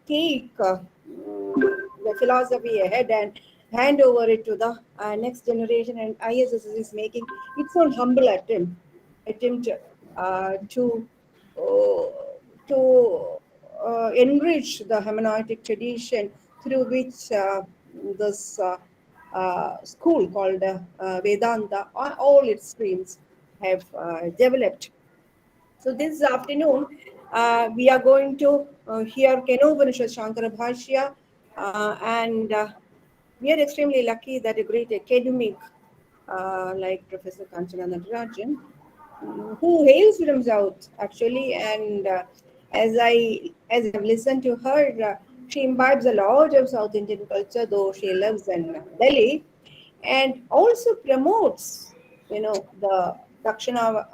take the philosophy ahead and hand over it to the next generation. And ISS is making its own humble attempt uh, to enrich the hermeneutic tradition through which this school called Vedanta, all its streams have developed. So this afternoon, we are going to hear Kenopaniṣad Śāṅkara Bhāṣya, and we are extremely lucky that a great academic like Professor Kanchana Natarajan, who hails from South actually, and as I've listened to her, she imbibes a lot of South Indian culture, though she lives in Delhi, and also promotes, the Dakshina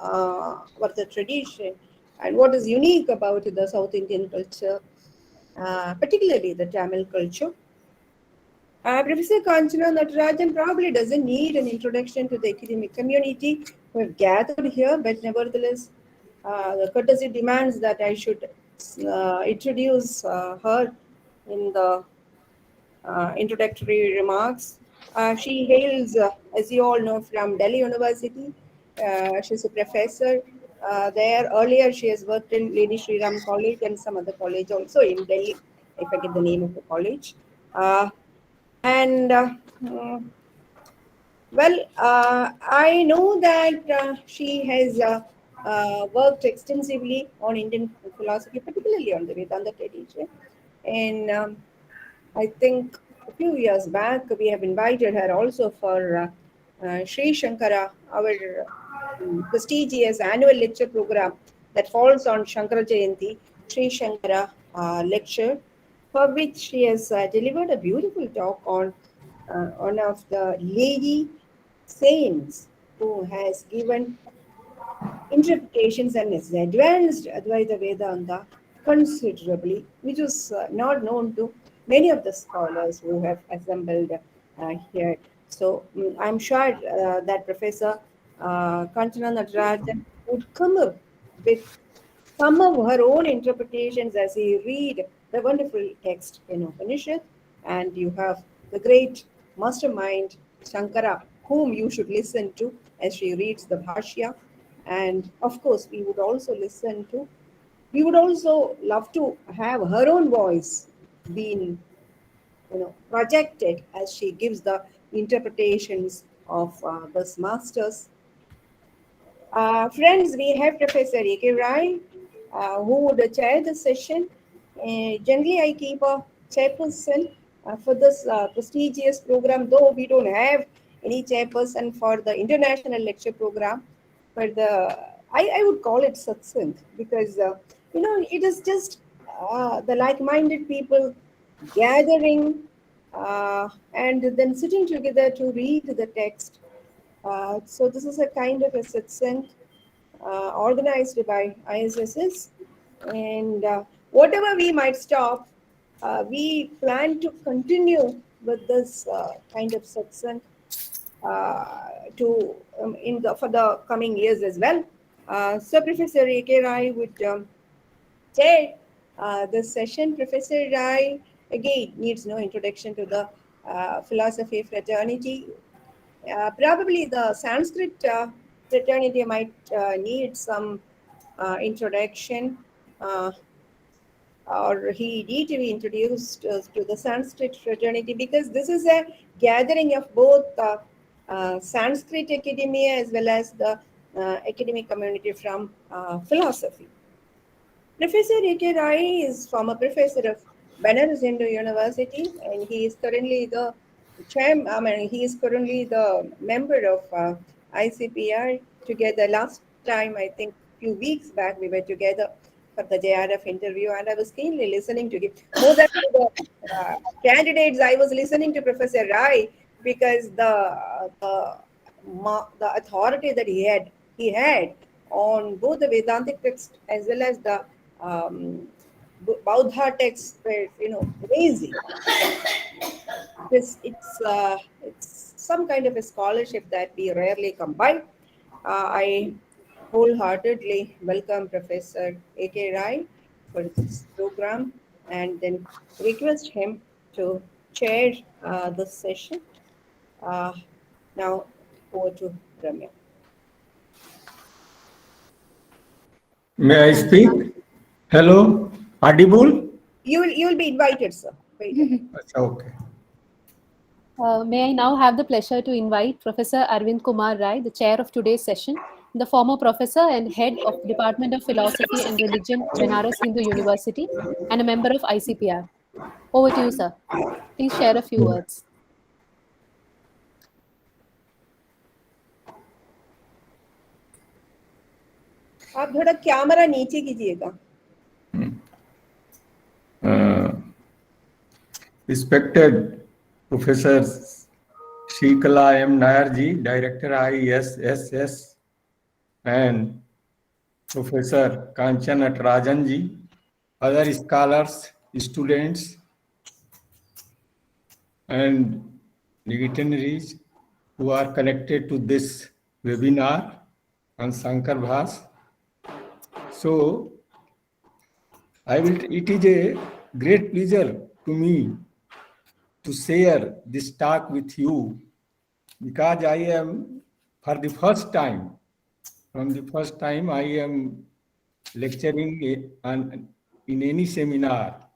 Varta tradition and what is unique about the South Indian culture, particularly the Tamil culture. Professor Kanchana Natarajan probably doesn't need an introduction to the academic community who have gathered here, but nevertheless, the courtesy demands that I should introduce her in the introductory remarks. She hails, as you all know, from Delhi University. She's a professor there. Earlier, she has worked in Lady Shri Ram College and some other college also in Delhi. I forget the name of the college. And mm, I know that she has worked extensively on Indian philosophy, particularly on the Vedanta tradition. And I think a few years back, we have invited her also for Sri Śāṅkara, our prestigious annual lecture program that falls on Shankara Jayanti, Sri Śāṅkara lecture, for which she has delivered a beautiful talk on one of the lady saints who has given interpretations and has advanced Advaita Vedanta considerably, which is not known to many of the scholars who have assembled here. So I'm sure that Professor Kanchana Natarajan would come up with some of her own interpretations as we read the wonderful text in Upanishad, and you have the great mastermind Shankara, whom you should listen to as she reads the Bhāṣya. And of course, we would also love to have her own voice being, projected as she gives the interpretations of this masters. Friends, we have Professor A.K. Rai, who would chair the session. Generally, I keep a chairperson for this prestigious program, though we don't have any chairperson for the international lecture program. But I would call it satsang because, it is just the like-minded people gathering and then sitting together to read the text. So this is a kind of a satsang organized by ISSs, and whatever we might stop, we plan to continue with this kind of satsang to in the for the coming years as well. So Professor A.K. Rai would chair this session. Professor Rai again needs no introduction to the philosophy fraternity. Probably the Sanskrit fraternity might need some introduction, uh, or he need to be introduced to the Sanskrit fraternity because this is a gathering of both Sanskrit academia as well as the academic community from philosophy. Professor A.K. Rai is former professor of Banaras Hindu University, and he is currently the he is currently the member of ICPR. Together, last time I think few weeks back we were together for the JRF interview, and I was keenly listening to him. More than the candidates, I was listening to Professor Rai because the authority that he had on both the Vedantic text as well as the um, Bauddha texts were amazing. It's some kind of a scholarship that we rarely come by. I wholeheartedly welcome Professor A.K. Rai for this program. and then request him to chair this session. Uh, Now, over to Ramya. May I speak? Hello, audible? You will be invited, sir. Wait. Okay. May I now have the pleasure to invite Professor Arvind Kumar Rai, the chair of today's session, the former professor and head of Department of Philosophy and Religion, Banaras Hindu University, and a member of ICPR. Over to you, sir. Please share a few words. आप थोड़ा camera नीचे कीजिएगा. Respected Professor Śāṅkara M. Nayarji, Director ISSS, and Professor Kanchana Natarajan ji, other scholars, students, and dignitaries who are connected to this webinar on Śāṅkara Bhāṣya. So, it is a great pleasure to me to share this talk with you, because I am, for the first time, I am lecturing in any seminar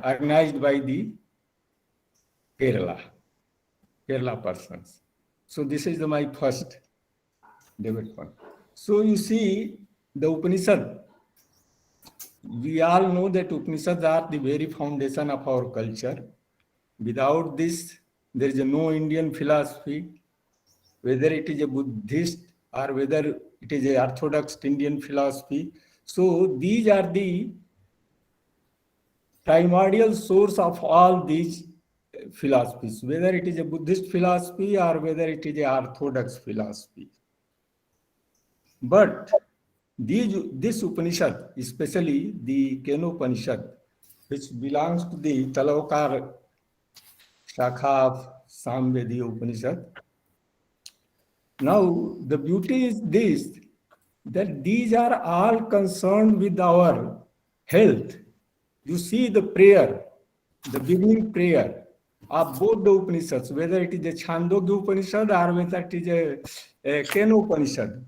organized by the Kerala persons. So this is my first debate one. So you see, the Upanishad, we all know that Upanishads are the very foundation of our culture. Without this, there is no Indian philosophy, whether it is a Buddhist or whether it is a Orthodox Indian philosophy. So these are the primordial source of all these philosophies, whether it is a Buddhist philosophy or whether it is a Orthodox philosophy. But this Upanishad, especially the Kenopaniṣad, which belongs to the Talokar Shakha of Samvediya Upanishad. Now, the beauty is this, that these are all concerned with our health. You see the prayer, the beginning prayer of both the Upanishads, whether it is a Chandogya Upanishad or whether it is a Kenopaniṣad.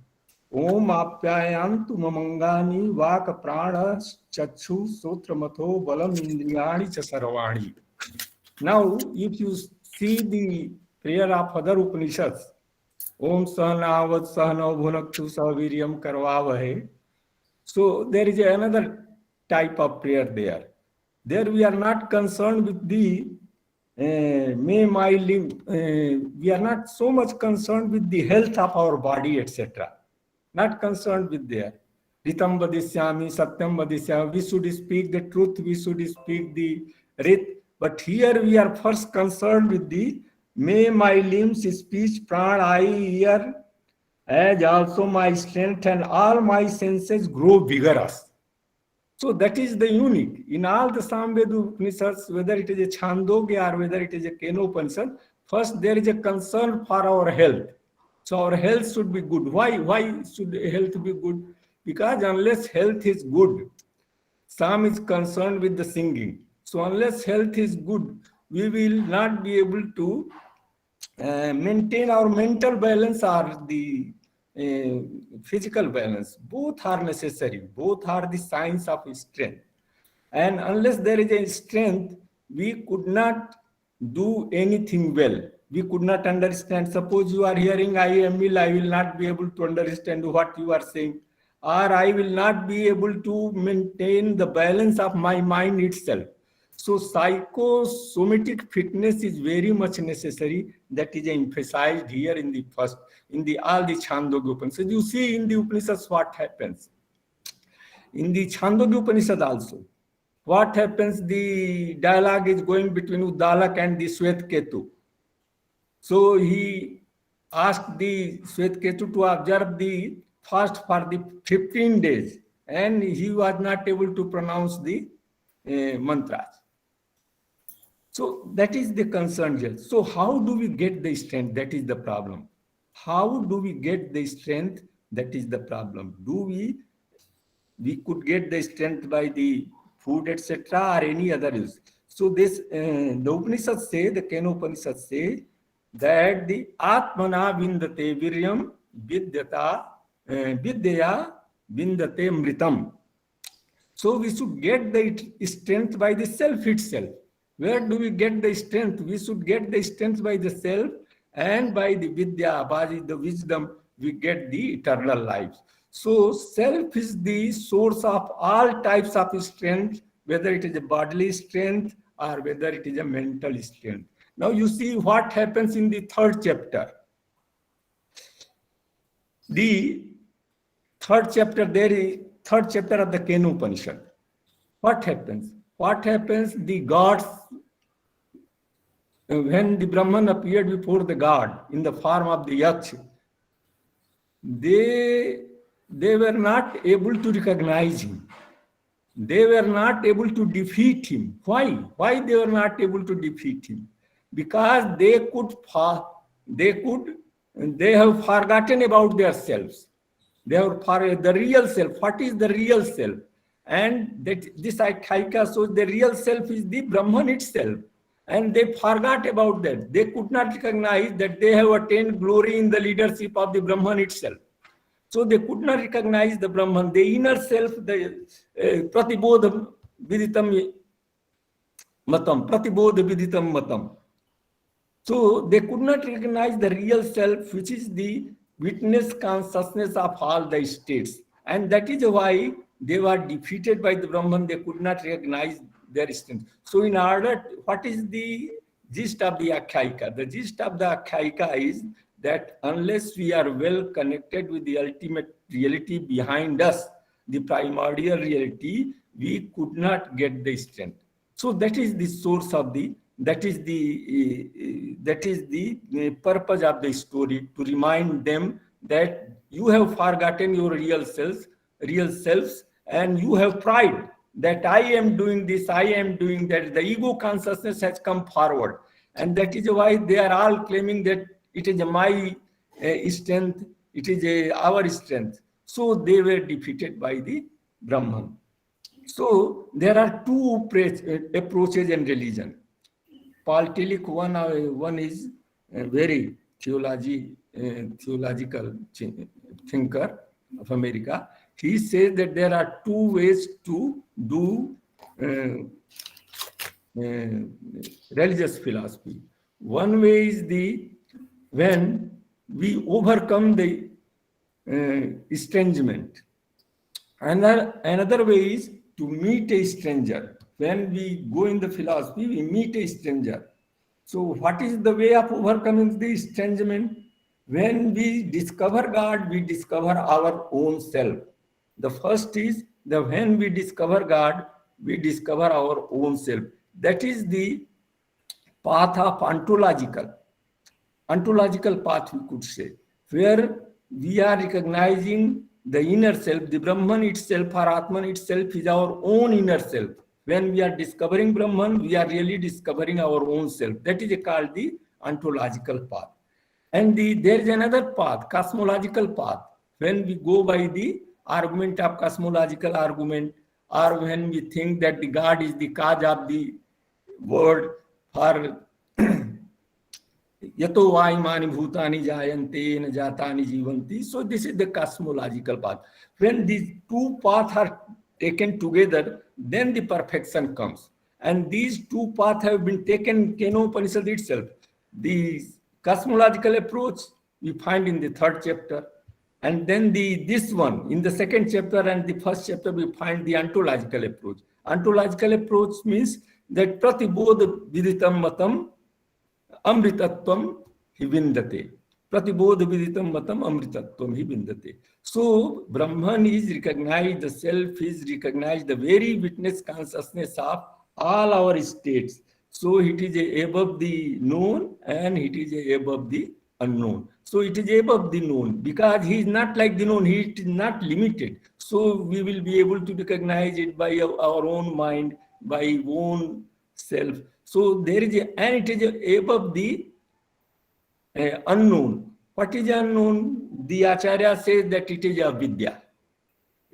Om apyayantu mamangani vaka prana chakshu sotra matho balam indriyani cha sarvani. Now, if you see the prayer of other Upanishads, Om Sahanavat Sahana Bhunaktu Saviryam Karvavahe. So there is another type of prayer there. There we are not concerned with the may my limb. We are not so much concerned with the health of our body, etc. Not concerned with there. Ritam vadisyami, satyam vadisyami. We should speak the truth. We should speak the rit. But here we are first concerned with the may my limbs, speech, prana, eye, ear, as also my strength and all my senses grow vigorous. So that is the unique. In all the Samveda Upanishads, whether it is a Chandogya or whether it is a Kenopaniṣad, first there is a concern for our health. So our health should be good. Why should health be good? Because unless health is good, Sam is concerned with the singing. So unless health is good, we will not be able to maintain our mental balance or the physical balance. Both are necessary. Both are the signs of strength. And unless there is a strength, we could not do anything well. We could not understand. Suppose you are hearing I am ill, I will not be able to understand what you are saying. Or I will not be able to maintain the balance of my mind itself. So psychosomatic fitness is very much necessary. That is emphasized here in the first, all the Chandogya Upanishads. You see in the Upanishads what happens. In the Chandogya Upanishad also, what happens? The dialogue is going between Uddalak and the Shvetketu. So he asked the Shvetketu to observe the fast for the 15 days, and he was not able to pronounce the mantras. So that is the concern here. So how do we get the strength? That is the problem. How do we get the strength? That is the problem. We could get the strength by the food, etc., or any other use. So this, the Upanishads say, the Kenopaniṣad say, that the Atmana vindate viryam vidyata vidyaya vindate mritam. So we should get the strength by the self itself. Where do we get the strength? We should get the strength by the self, and by the vidya, by the wisdom, we get the eternal life. So self is the source of all types of strength, whether it is a bodily strength or whether it is a mental strength. Now you see what happens in the third chapter. The third chapter, there is third chapter of the Kenopaniṣad. What happens? What happens? The gods, when the Brahman appeared before the god in the form of the Yaksh, they were not able to recognize him. They were not able to defeat him. Why? Why they were not able to defeat him? Because they have forgotten about themselves. They have the real self. What is the real self? And that this Akhyaika shows the real self is the Brahman itself. And they forgot about that. They could not recognize that they have attained glory in the leadership of the Brahman itself. So they could not recognize the Brahman, the inner self, the pratibodha viditam matam. So they could not recognize the real self, which is the witness consciousness of all the states. And that is why they were defeated by the Brahman. They could not recognize their strength. So in order, what is the gist of the Akhyaika? The gist of the Akhyaika is that unless we are well connected with the ultimate reality behind us, the primordial reality, we could not get the strength. So that is the source of the, that is the purpose of the story, to remind them that you have forgotten your real selves, and you have pride that I am doing this, I am doing that. The ego consciousness has come forward, and that is why they are all claiming that it is my strength, it is our strength. So they were defeated by the Brahman. So there are two approaches in religion. Paul Tillich, one is a very theological thinker of America. He says that there are two ways to do religious philosophy. One way is when we overcome the estrangement. Another way is to meet a stranger. When we go in the philosophy, we meet a stranger. So what is the way of overcoming the estrangement? When we discover God, we discover our own self. The first is that when we discover God, we discover our own self. That is the path of ontological path, we could say, where we are recognizing the inner self, the Brahman itself or Atman itself is our own inner self. When we are discovering Brahman, we are really discovering our own self. That is called the ontological path. And there is another path, cosmological path. When we go by the argument of cosmological argument, or when we think that the God is the cause of the world, for yato vaimani bhutani jayante na jatani jivanti. So this is the cosmological path. When these two paths are taken together, then the perfection comes. And these two paths have been taken in Kenopaniṣad itself. The cosmological approach we find in the third chapter, and then this one in the second chapter and the first chapter we find the ontological approach. Ontological approach means that pratibodha viditam matam amritatvam hi vindate. Pratibodha viditam matam amritatvam hi vindate. So Brahman is recognized, the self is recognized, the very witness consciousness of all our states. So it is above the known and it is above the unknown. So it is above the known because he is not like the known, he is not limited. So we will be able to recognize it by our own mind, by own self. So there is and it is above the unknown. What is unknown? The Acharya says that it is avidya.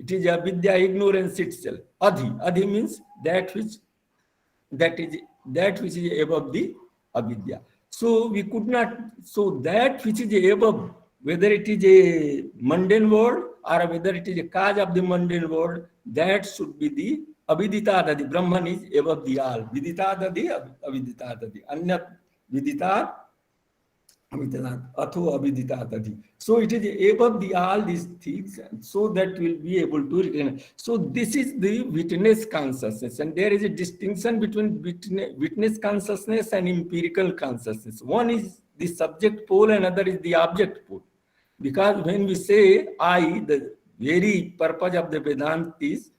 It is avidya, ignorance itself. Adhi means that which is above the avidya. So we could not, so that which is above, whether it is a mundane world or whether it is a cause of the mundane world, that should be the aviditadadi. Brahman is above the all. Viditadadi, aviditadadi. Anyat vidita, so it is above the all these things, so that we'll be able to recognize. So this is the witness consciousness, and there is a distinction between witness consciousness and empirical consciousness. One is the subject pole, and other is the object pole. Because when we say I, the very purpose of the Vedanta is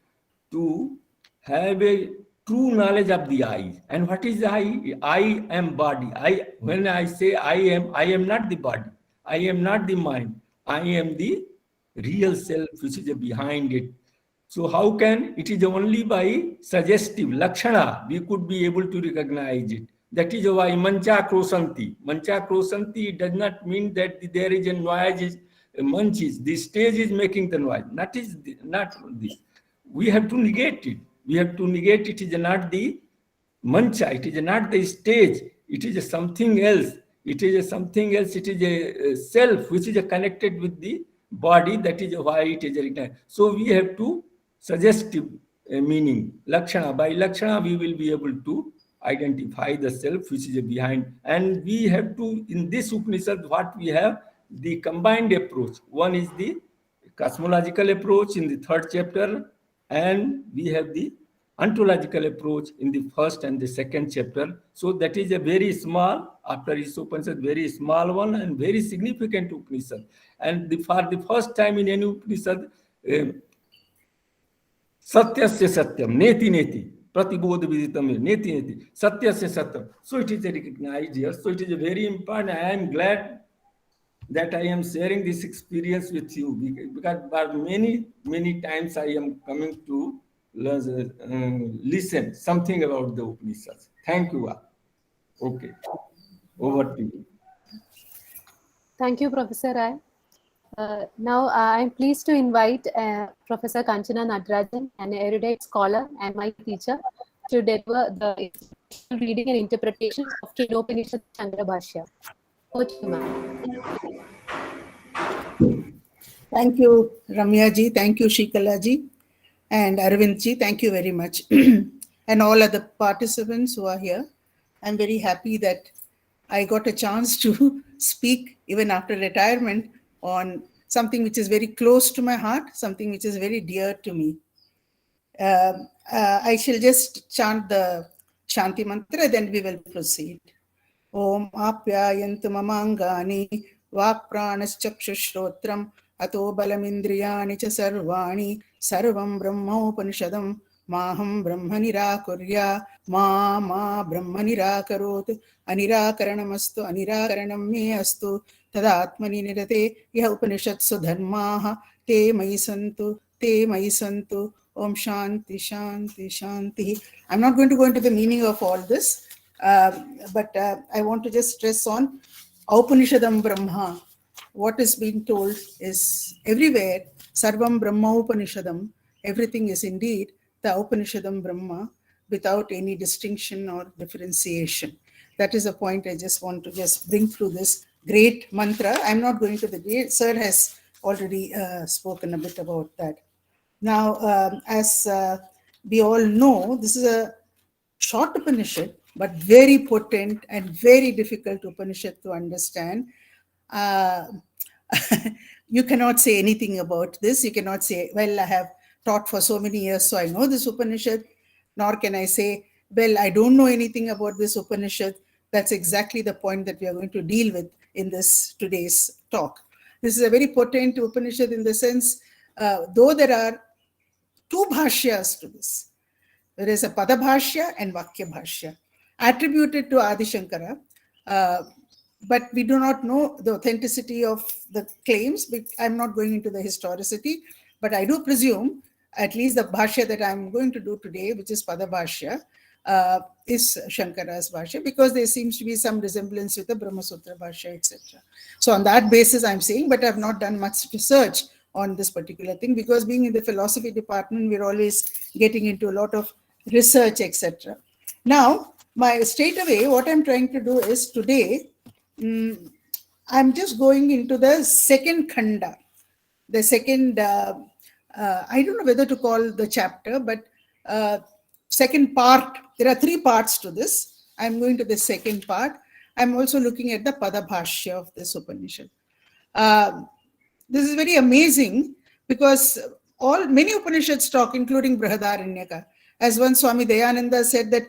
to have a true knowledge of the I. And what is I? I am body. When I say I am not the body. I am not the mind. I am the real self which is behind it. So how can, it is only by suggestive lakshana we could be able to recognize it. That is why mancha krosanti. Mancha krosanti does not mean that there is a noise, munches. The stage is making the noise. Not this. We have to negate it. We have to negate it. It is not the mancha. It is not the stage. It is something else. It is something else. It is a self which is connected with the body. That is why it is recognized. So we have to suggestive meaning. Lakshana. By lakshana, we will be able to identify the self which is behind. And we have to, in this Upanishad, what we have, the combined approach. One is the cosmological approach in the 3rd chapter, and we have the ontological approach in the 1st and the 2nd chapter. So that is a very small, after this Upanishad, very small one and very significant Upanishad. And for the first time in any Upanishad, Satyasya Satyam, Neti Neti, Pratibodha Viditam, Neti Neti, Satyasya Satyam. So it is recognized here. So it is a very important. I am glad that I am sharing this experience with you, because many times I am coming to listen something about the Upanishads. Thank you. Okay, over to you. Thank you, Professor Rai. Now I'm pleased to invite Professor Kanchana Natarajan, an erudite scholar and my teacher, to deliver the reading and interpretation of Kenopaniṣad Śāṅkara Bhāṣya. Over to you, ma'am. Thank you, Ramya ji. Thank you, Shikala ji. And Arvind ji, thank you very much. And all other participants who are here. I'm very happy that I got a chance to speak even after retirement on something which is very close to my heart, something which is very dear to me. I shall just chant the Shanti Mantra, then we will proceed. Om Apyayantu Mamangani Vakpranaschakshushotram Ato Balamindriyani cha Sarvani Sarvam Brahmopanishadam Maham Brahmanirakurya Ma Brahmanirakarot Anirakaranamastu Anirakaranam me astu Tadatmani nirate Yah Upanishatsu dharmaha Te mai santu Om Shanti Shanti Shanti. I'm not going to go into the meaning of all this, but I want to just stress on Upanishadam Brahma. What is being told is everywhere, Sarvam Brahma Upanishadam, everything is indeed the Upanishadam Brahma without any distinction or differentiation. That is a point I just want to just bring through this great mantra. I'm not going to the detail. Sir has already spoken a bit about that. Now, as we all know, this is a short Upanishad, but very potent and very difficult Upanishad to understand. You cannot say anything about this. You cannot say, well, I have taught for so many years, so I know this Upanishad. Nor can I say, well, I don't know anything about this Upanishad. That's exactly the point that we are going to deal with in this today's talk. This is a very potent Upanishad in the sense, though there are two Bhāṣyas to this. There is a Pada Bhāṣya and Vakya Bhāṣya attributed to Adi Śāṅkara, but we do not know the authenticity of the claims. I'm not going into the historicity, but I do presume at least the Bhāṣya that I'm going to do today, which is Pada Bhāṣya, is Śāṅkara's Bhāṣya, because there seems to be some resemblance with the Brahma Sutra Bhāṣya, etc. So on that basis, I'm saying, but I've not done much research on this particular thing, because being in the philosophy department, we're always getting into a lot of research, etc. Now, straight away, what I'm trying to do is today, I'm just going into the second khanda, the second, I don't know whether to call the chapter, but second part. There are 3 parts to this. I'm going to the second part. I'm also looking at the Pada Bhāṣya of this Upanishad. This is very amazing because many Upanishads talk, including Brihadaranyaka. As one Swami Dayananda said that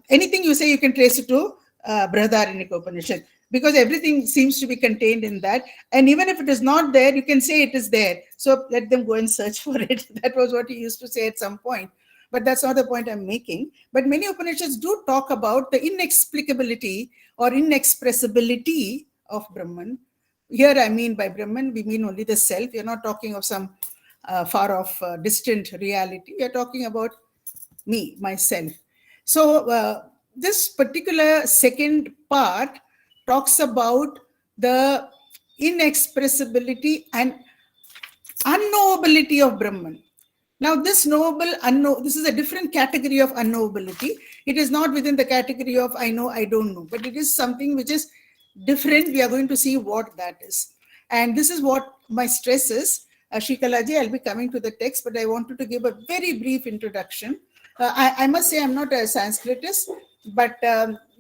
anything you say, you can trace it to Brihadaranyaka Upanishad, because everything seems to be contained in that. And even if it is not there, you can say it is there. So let them go and search for it. That was what he used to say at some point. But that's not the point I'm making. But many Upanishads do talk about the inexplicability or inexpressibility of Brahman. Here I mean by Brahman, we mean only the self. We are not talking of some far off distant reality. We are talking about me, myself. So this particular second part talks about the inexpressibility and unknowability of Brahman. Now, this this is a different category of unknowability. It is not within the category of I know, I don't know, but it is something which is different. We are going to see what that is. And this is what my stress is. Shikalaji, I'll be coming to the text, but I wanted to give a very brief introduction. I must say I'm not a Sanskritist, but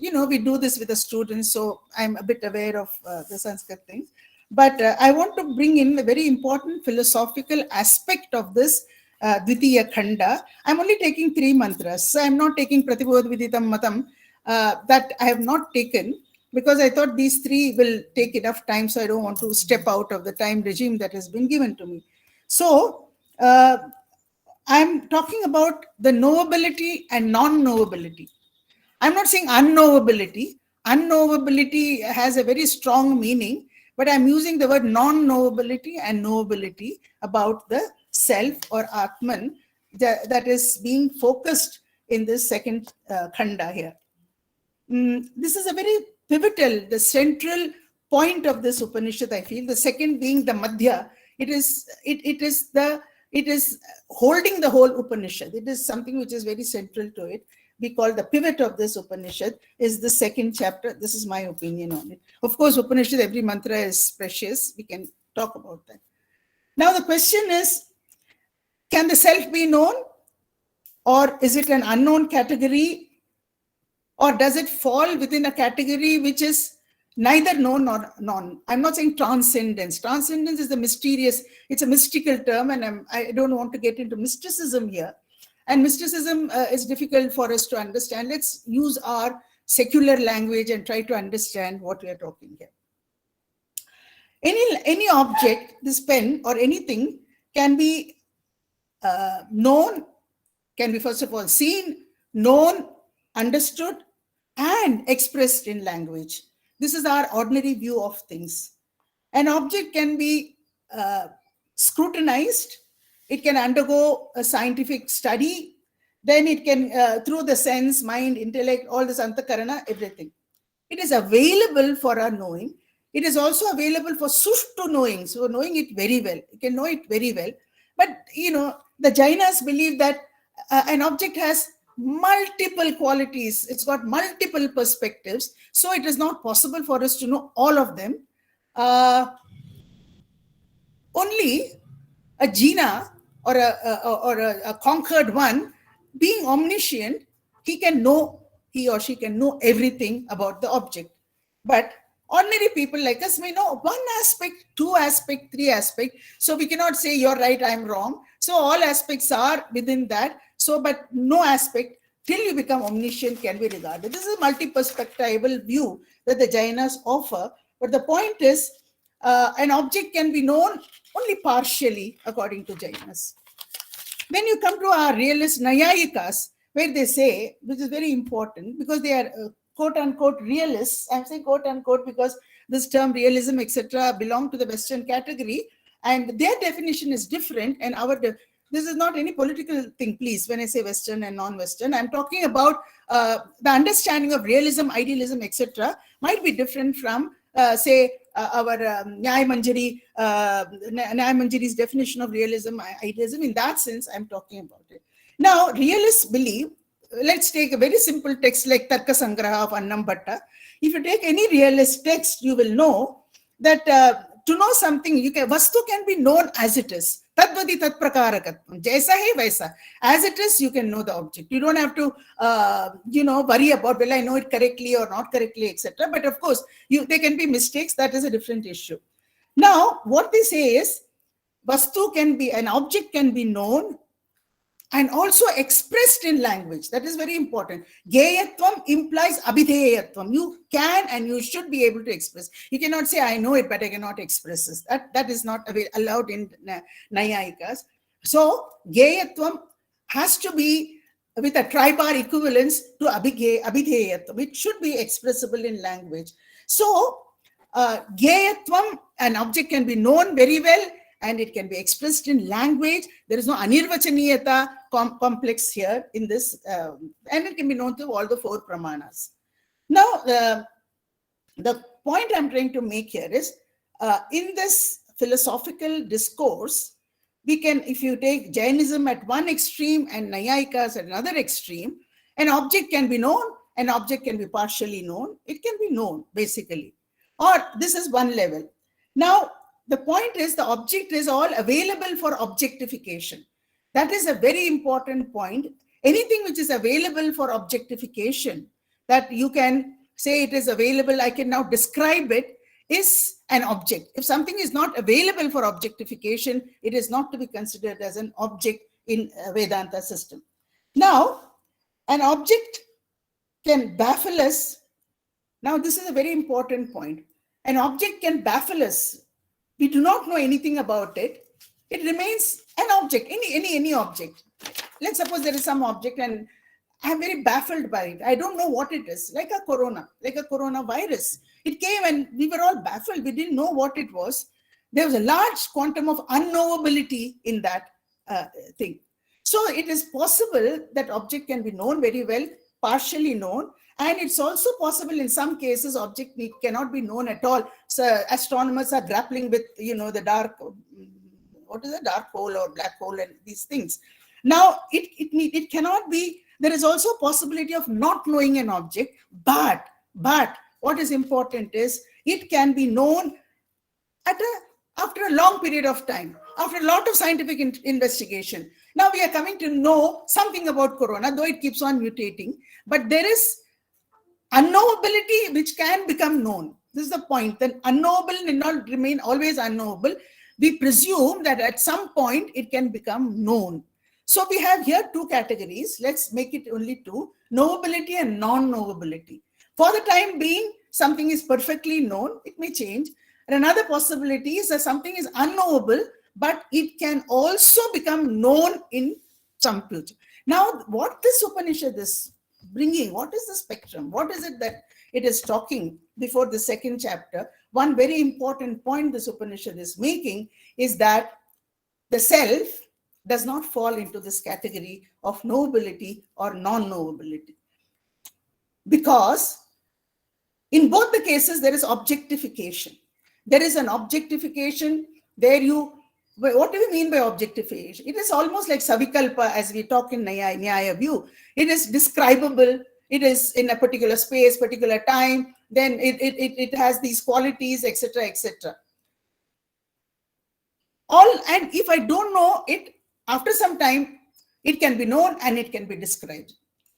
we do this with the students, so I'm a bit aware of the Sanskrit thing. But I want to bring in a very important philosophical aspect of this Dvitiya Khanda. I'm only taking 3 mantras. So I'm not taking Pratibodh Viditam Matam. That I have not taken because I thought these 3 will take enough time, so I don't want to step out of the time regime that has been given to me. So I'm talking about the knowability and non-knowability. I'm not saying unknowability. Unknowability has a very strong meaning, but I'm using the word non-knowability and knowability about the self or Atman that is being focused in this second khanda here. This is a very pivotal, the central point of this Upanishad, I feel. The second being the Madhya. It is holding the whole Upanishad. It is something which is very central to it. We call the pivot of this Upanishad is the second chapter. This is my opinion on it. Of course, Upanishad, every mantra is precious. We can talk about that. Now, the question is, can the self be known? Or is it an unknown category? Or does it fall within a category which is neither known nor non? I'm not saying transcendence. Transcendence is a mysterious, it's a mystical term, and I don't want to get into mysticism here. And mysticism is difficult for us to understand. Let's use our secular language and try to understand what we are talking here. Any object, this pen or anything, can be known, can be first of all seen, known, understood, and expressed in language. This is our ordinary view of things. An object can be scrutinized. It can undergo a scientific study. Then it can, through the sense, mind, intellect, all this antakarana, everything. It is available for our knowing. It is also available for sushtu knowing. So knowing it very well. You can know it very well. But, the Jainas believe that an object has multiple qualities. It's got multiple perspectives. So it is not possible for us to know all of them. Only a Jina or a conquered one, being omniscient, he or she can know everything about the object. But ordinary people like us may know 1 aspect, 2 aspect, 3 aspect. So we cannot say you're right, I'm wrong. So all aspects are within that. So, but no aspect till you become omniscient can be regarded. This is a multi-perspectival view that the Jainas offer. But the point is, an object can be known only partially according to Jainas. Then you come to our realist Nayayikas, where they say, which is very important because they are quote-unquote realists. I'm saying quote-unquote because this term realism, etc., belong to the Western category, and their definition is different. And this is not any political thing, please, when I say Western and non-Western. I'm talking about the understanding of realism, idealism, etc., might be different from our Nyaya Manjari's definition of realism, idealism. In that sense, I'm talking about it. Now, realists believe, let's take a very simple text like Tarka Sangraha of Annam Bhatta. If you take any realist text, you will know that to know something, vastu can be known as it is. Tadvadi tat prakarakatvam. Jaisa hai vaisa. As it is, you can know the object. You don't have to, worry about, will I know it correctly or not correctly, etc. But of course, there can be mistakes. That is a different issue. Now, what they say is, an object can be known and also expressed in language. That is very important. Geyatvam implies abhidheyatvam. You can and you should be able to express. You cannot say, I know it, but I cannot express this. That is not allowed in Nayayikas. So, Geyatvam has to be with a tribar equivalence to abhidheyatvam. It should be expressible in language. So, Geyatvam, an object can be known very well, and it can be expressed in language. There is no anirvachaniyata complex here in this, and it can be known to all the 4 pramanas. Now, the point I'm trying to make here is, in this philosophical discourse, we can, if you take Jainism at one extreme and Nayayikas at another extreme, an object can be known, an object can be partially known. It can be known, basically. Or this is one level. Now, the point is the object is all available for objectification. That is a very important point. Anything which is available for objectification, that you can say it is available, I can now describe it, is an object. If something is not available for objectification, it is not to be considered as an object in Vedanta system. Now, an object can baffle us. Now, this is a very important point. An object can baffle us. We do not know anything about it. It remains an object, any object. Let's suppose there is some object and I'm very baffled by it. I don't know what it is, like a coronavirus. It came and we were all baffled. We didn't know what it was. There was a large quantum of unknowability in that thing. So it is possible that object can be known very well, partially known. And it's also possible in some cases object cannot be known at all. So astronomers are grappling with, the dark hole or black hole and these things. Now, it cannot be, there is also a possibility of not knowing an object, but what is important is it can be known after a long period of time, after a lot of scientific investigation. Now we are coming to know something about corona, though it keeps on mutating, but there is unknowability which can become known. This is the point. Then unknowable need not remain always unknowable. We presume that at some point it can become known. So we have here 2 categories. Let's make it only 2, knowability and non-knowability. For the time being, something is perfectly known. It may change. And another possibility is that something is unknowable, but it can also become known in some future. Now, what this Upanishad is bringing, what is the spectrum? What is it that it is talking before the 2nd chapter? One very important point this Upanishad is making is that the self does not fall into this category of knowability or non-knowability. Because in both the cases, there is objectification. There is an objectification where what do we mean by objectification? It is almost like savikalpa as we talk in Nyaya view. It is describable. It is in a particular space, particular time. Then it has these qualities, etc., etc. And if I don't know it, after some time, it can be known and it can be described.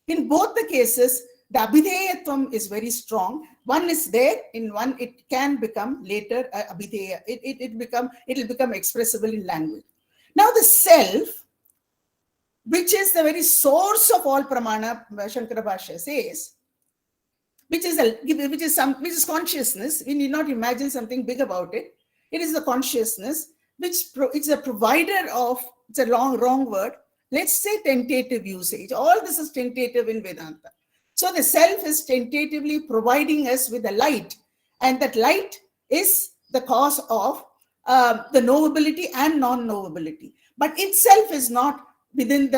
In both the cases, the abhidheyatvam is very strong. One is there, in one it can become later abhidheya. It will become expressible in language. Now the self, which is the very source of all pramana, Śāṅkara Bhāṣya says, which is consciousness. We need not imagine something big about it. It is the consciousness which is a provider of, it's a wrong word. Let's say tentative usage. All this is tentative in Vedanta. So the self is tentatively providing us with a light, and that light is the cause of the knowability and non-knowability. But itself is not within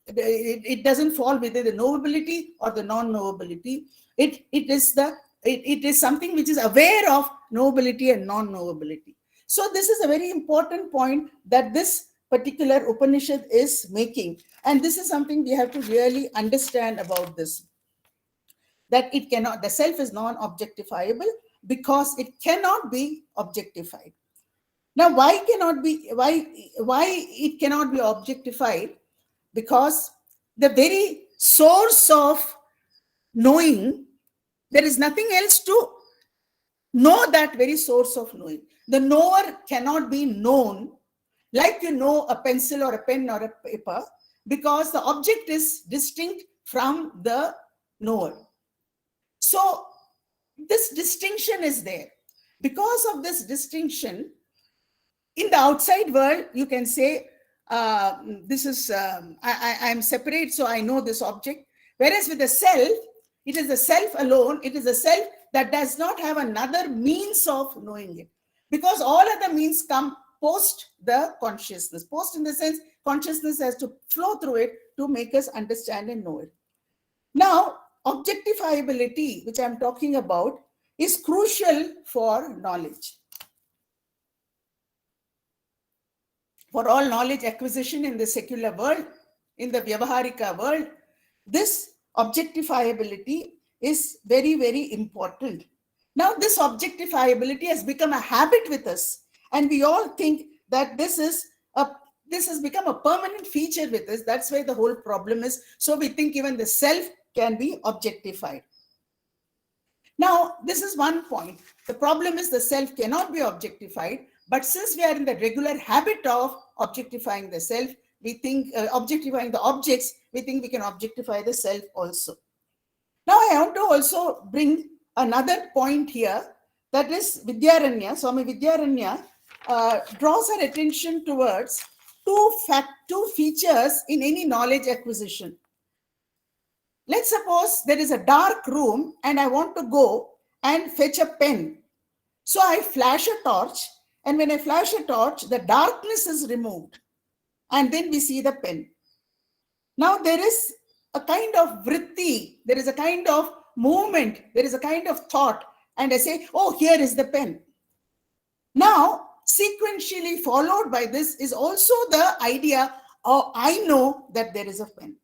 it doesn't fall within the knowability or the non-knowability. It is the it is something which is aware of knowability and non-knowability. So this is a very important point that this particular Upanishad is making. And this is something we have to really understand about this. That it cannot, the self is non-objectifiable because it cannot be objectified. Now, why it cannot be objectified? Because the very source of knowing, there is nothing else to know that very source of knowing. The knower cannot be known like you know a pencil or a pen or a paper, because the object is distinct from the knower. So this distinction is there. Because of this distinction, in the outside world, you can say, this is, I am separate, so I know this object. Whereas with the self, it is the self alone, it is the self that does not have another means of knowing it. Because all other means come post the consciousness. Post in the sense, consciousness has to flow through it to make us understand and know it. Now, objectifiability, which I'm talking about, is crucial for knowledge. For all knowledge acquisition in the secular world, in the Vyavaharika world, this objectifiability is very, very important. Now, this objectifiability has become a habit with us, and we all think that this has become a permanent feature with us. That's where the whole problem is. So we think even the self can be objectified. Now, this is one point. The problem is the self cannot be objectified, but since we are in the regular habit of objectifying the self, we think, objectifying the objects, we think we can objectify the self also. Now, I want to also bring another point here, that is Vidyaranya. Swami Vidyaranya draws our attention towards two features in any knowledge acquisition. Let's suppose there is a dark room and I want to go and fetch a pen. So I flash a torch, and when I flash a torch, the darkness is removed, and then we see the pen. Now there is a kind of vritti, there is a kind of movement, there is a kind of thought, and I say, oh, here is the pen. Now, sequentially followed by this is also the idea of, I know that there is a pen.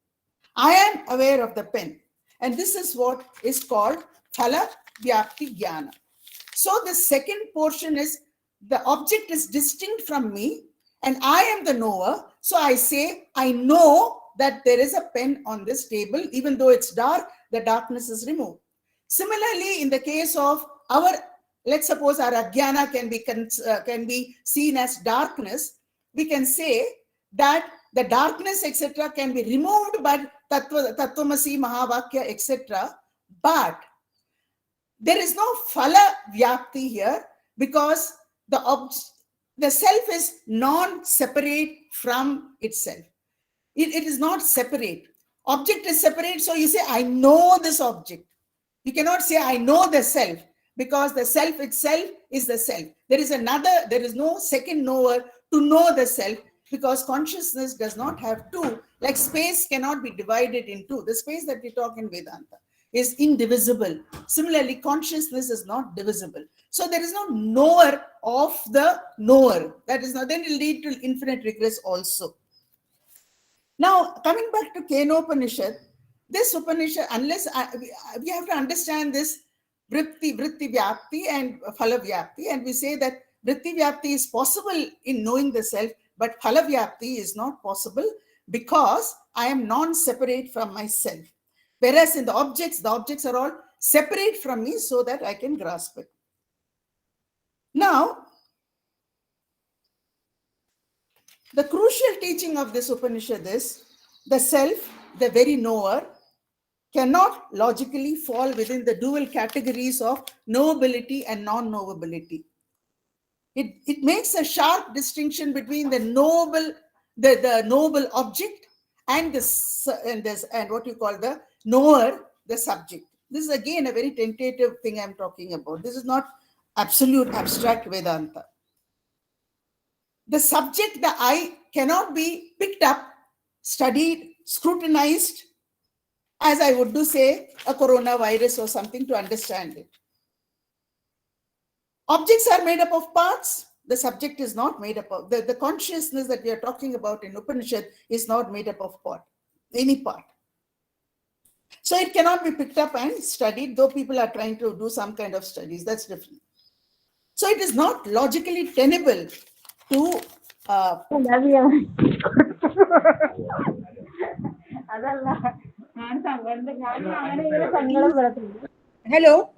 I am aware of the pen. And this is what is called phala vyapti jnana. So the second portion is, the object is distinct from me and I am the knower. So I say, I know that there is a pen on this table. Even though it's dark, the darkness is removed. Similarly, in the case of our, let's suppose our ajnana can be seen as darkness. We can say that the darkness, etc., can be removed by Tattvamasi, Mahavakya, etc. But there is no phala vyapti here, because the self is non-separate from itself. It is not separate. Object is separate, so you say, I know this object. You cannot say, I know the self, because the self itself is the self. There is no second knower to know the self, because consciousness does not have two. Like space cannot be divided in two. The space that we talk in Vedanta is indivisible. Similarly, consciousness is not divisible. So there is no knower of the knower. That is not, then it will lead to infinite regress also. Now, coming back to Kenopaniṣad, this Upanishad, unless we have to understand this vritti vyapti and phala vyapti, and we say that vritti vyapti is possible in knowing the self, but phala vyapti is not possible because I am non-separate from myself. Whereas in the objects are all separate from me so that I can grasp it. Now, the crucial teaching of this Upanishad is the self, the very knower, cannot logically fall within the dual categories of knowability and non-knowability. It makes a sharp distinction between the noble object and what you call the knower, the subject. This is again a very tentative thing I'm talking about. This is not absolute abstract Vedanta. The subject, the I, cannot be picked up, studied, scrutinized, as I would do, say, a coronavirus or something, to understand it. Objects are made up of parts. The subject is not made up of, the consciousness that we are talking about in Upanishad is not made up of any part. So it cannot be picked up and studied, though people are trying to do some kind of studies. That's different. So it is not logically tenable to Hello.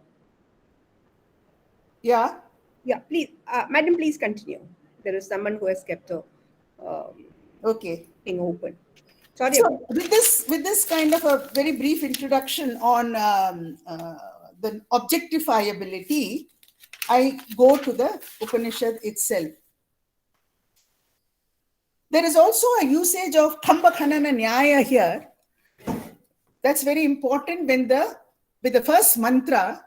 Yeah. Yeah, please, madam, please continue. There is someone who has kept the Okay. thing open. Sorry. So with this kind of a very brief introduction on the objectifiability, I go to the Upanishad itself. There is also a usage of Khamba Khanana Nyaya here. That's very important when with the first mantra,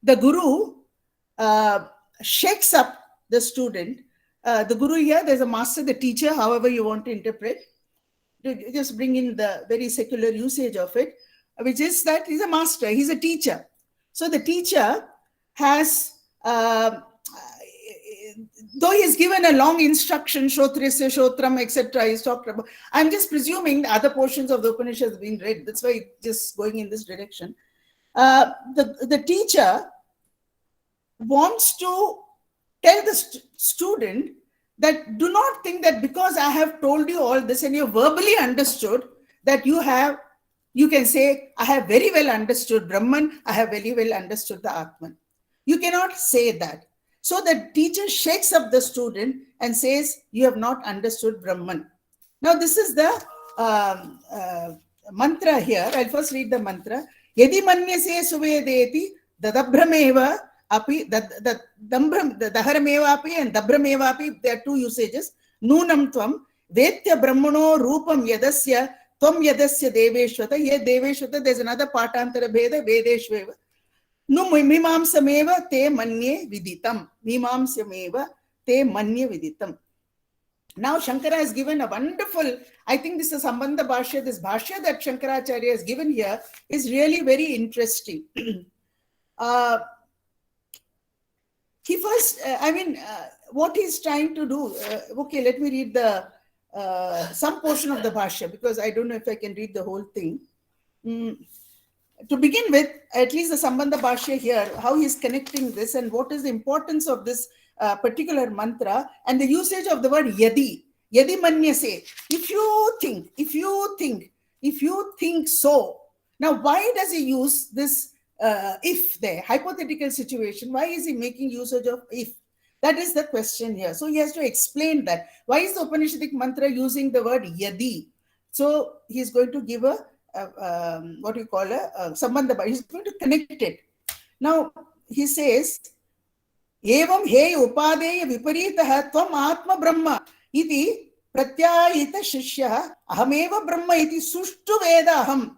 the Guru shakes up the student. The Guru here, there's a master, the teacher, however you want to interpret. Just bring in the very secular usage of it, which is that he's a master, he's a teacher. So the teacher has, though he's given a long instruction, Shotrisya, Shotram, etc., he's talked about. I'm just presuming the other portions of the Upanishad have been read. That's why just going in this direction. The teacher wants to tell the student that do not think that because I have told you all this and you verbally understood that you can say, I have very well understood Brahman, I have very well understood the Atman. You cannot say that. So the teacher shakes up the student and says, you have not understood Brahman. Now this is the mantra here. I'll first read the mantra. Yadi manyase suvedeti dadabhrameva api, daharameva api and dabhrameva api, there are two usages. Nunam tvam vetya brahmano rupam yadasya tvam yadasya deveshwata. Here deveshwata, there's another partantara bheda, vedeshveva. Nu mimamsameva te manye viditam. Mimamsameva te manye viditam. Now Śāṅkara has given a wonderful, I think this is Sambandha Bhāṣya, this Bhāṣya that Śāṅkaracharya has given here is really very interesting. He first, what he's trying to do, okay, let me read the some portion of the Bhāṣya because I don't know if I can read the whole thing. To begin with, at least the Sambandha Bhāṣya here, how he's connecting this and what is the importance of this particular mantra and the usage of the word yadi. Yadi manyase. If you think so. Now, why does he use this if there, hypothetical situation? Why is he making usage of if? That is the question here. So he has to explain that. Why is the Upanishadic mantra using the word yadi? So he's going to give a what you call a sambandha. He's going to connect it. Now he says, Evam he upadeya viparitah tvam atma brahma iti pratyayita shishya ahameva brahma iti sushtu veda aham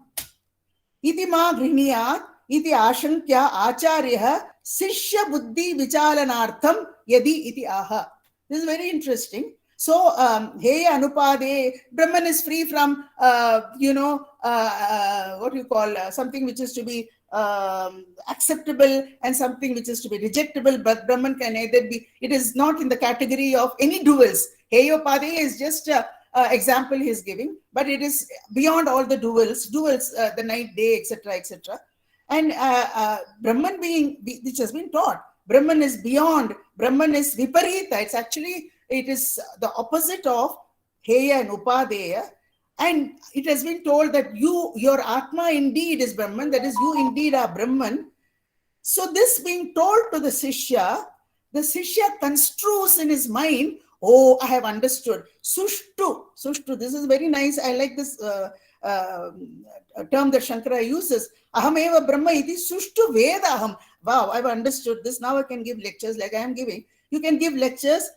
iti ma griniyat iti ashankya acharya sishya buddhi vichalanartham yadi iti aha. This is very interesting. So, hey anupade, Brahman is free from, what you call something which is to be acceptable and something which is to be rejectable, but Brahman can either be, it is not in the category of any duals. Heyopade is just an example he is giving, but it is beyond all the duals, the night, day, etc., etc. And Brahman being, which has been taught, Brahman is beyond, Brahman is viparita, it's actually, it is the opposite of Heya and Upadeya. And it has been told that your Atma indeed is Brahman, that is, you indeed are Brahman. So this being told to the Sishya construes in his mind, oh, I have understood. Sushtu, this is very nice. I like this term that Śāṅkara uses. Ahameva Brahma iti sushtu veda aham. Wow, I've understood this. Now I can give lectures like I am giving. You can give lectures.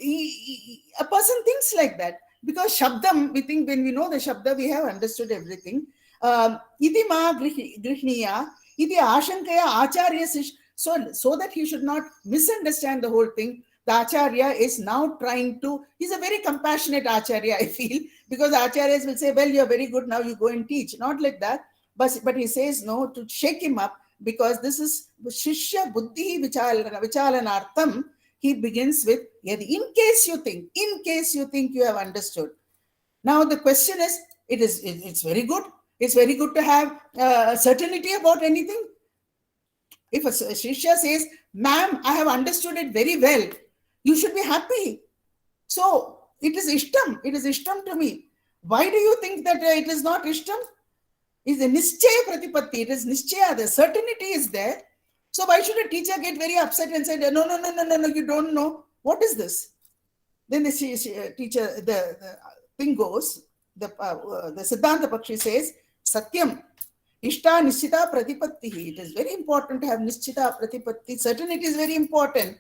A person thinks like that because Shabdam, we think when we know the Shabda, we have understood everything. Iti ma grihniya, iti ashankaya acharya sish. So that he should not misunderstand the whole thing, the Acharya is now trying to, he's a very compassionate Acharya, I feel, because Acharyas will say, well, you're very good, now you go and teach. Not like that. But he says, no, to shake him up, because this is Shishya Buddhi Vichalanartham. He begins with Yadi. In case you think you have understood. Now the question is, it's very good. It's very good to have certainty about anything. If a Shishya says, ma'am, I have understood it very well, you should be happy. So it is Ishtam to me. Why do you think that it is not Ishtam? It's a Nischaya Pratipatti. It is Nischaya. The certainty is there. So why should a teacher get very upset and say, no, you don't know. What is this? Then the teacher, the thing goes, the Siddhanta Pakshi says, Satyam, Ishta Nischita Pratipatti. It is very important to have Nischita Pratipatti. Certainty is very important.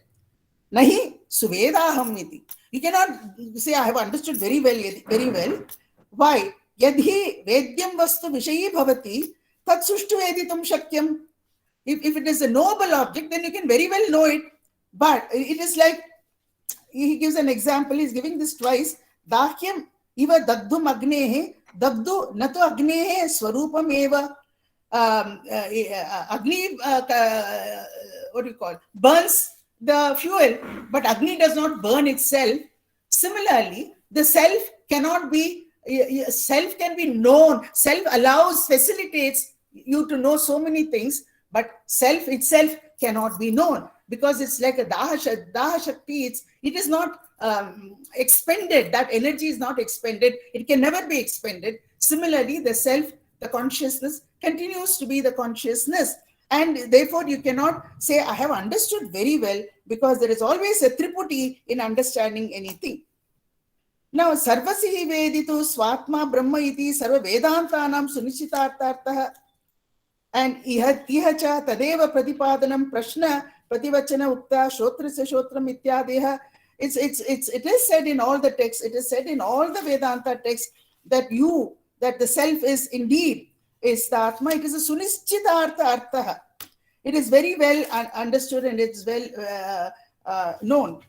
Nahi Suvedaham iti. You cannot say, I have understood very well. Why? Yadhi Vedyam Vastu Vishayi Bhavati, Tat Sushtu Veditum Shakyam. If it is a noble object, then you can very well know it. But it is like, he gives an example, he's giving this twice. Dahyam iva dagdhum agnehe, dagdhu natu agnehe swarupam eva. Agni, what do you call? Burns the fuel, but Agni does not burn itself. Similarly, the self cannot be, self can be known. Self allows, facilitates you to know so many things, but self itself cannot be known because it's like a Daha Shakti. It is not expended. That energy is not expended. It can never be expended. Similarly, the self, the consciousness continues to be the consciousness. And therefore, you cannot say, I have understood very well, because there is always a triputi in understanding anything. Now, Sarvasihi Veditu Swatma Brahma iti Sarva Vedantanam Sunishitartartaha and Ihacha Tadeva Pratipadanam Prashna Prativachana Ukta Shotrasya Shotram Ityadeha. It is said in all the texts, it is said in all the Vedanta texts that the self is indeed is the Atma. It is a Sunischitartha Arthaha. It is very well understood and it's well known.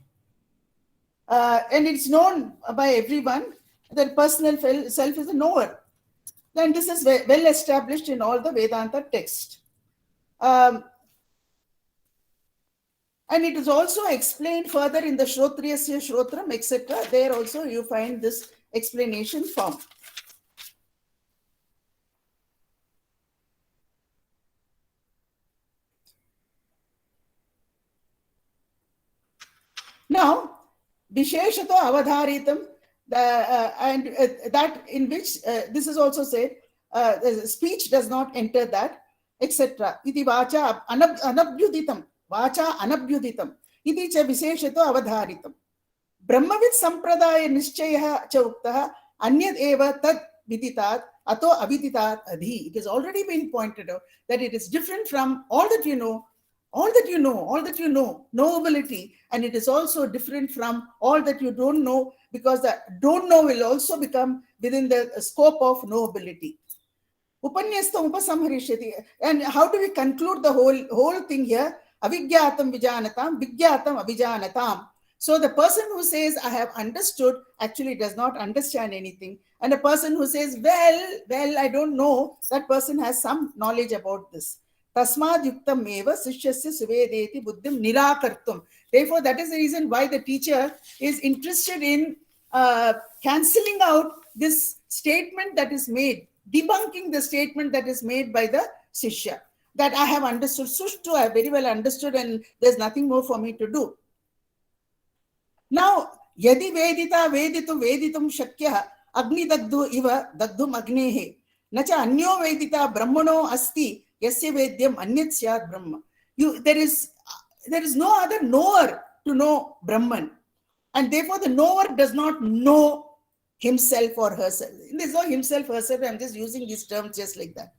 And it's known by everyone that personal self is a knower. Then this is well established in all the Vedanta texts. And it is also explained further in the Shrotriyasya Shrotram, etc. There also you find this explanation form. Now, Visheshato Avadharitam, and that in which this is also said, speech does not enter that, etc. Iti vacha anabhyuditam, vacha anabhyuditam, iti cha visheshato avadharitam. Brahmavid sampradaya nischayah cha uktaha, anyad eva tad viditat, ato aviditat adhi. It has already been pointed out that it is different from all that you know, knowability, and it is also different from all that you don't know, because the don't know will also become within the scope of knowability. Upanyastam upasamharishyati. And how do we conclude the whole thing here? Avigyatam vijanatam, vigyatam avijanatam. So the person who says, I have understood, actually does not understand anything. And a person who says, well, I don't know, that person has some knowledge about this. Tasmad yuktam eva sishyasya suvedeti buddhim nirakartum. Therefore, that is the reason why the teacher is interested in cancelling out this statement that is made, debunking the statement that is made by the Sishya, that I have understood Sushtu, I have very well understood, and there's nothing more for me to do. Now, yadi vedita veditum shakyah agni dagdu iva dagdum agnehe nacha anyo vedita brahmano asti yasya vedyam anyat syad brahma. There is no other knower to know Brahman, and therefore the knower does not know himself or herself. There's no himself, herself. I'm just using these terms just like that.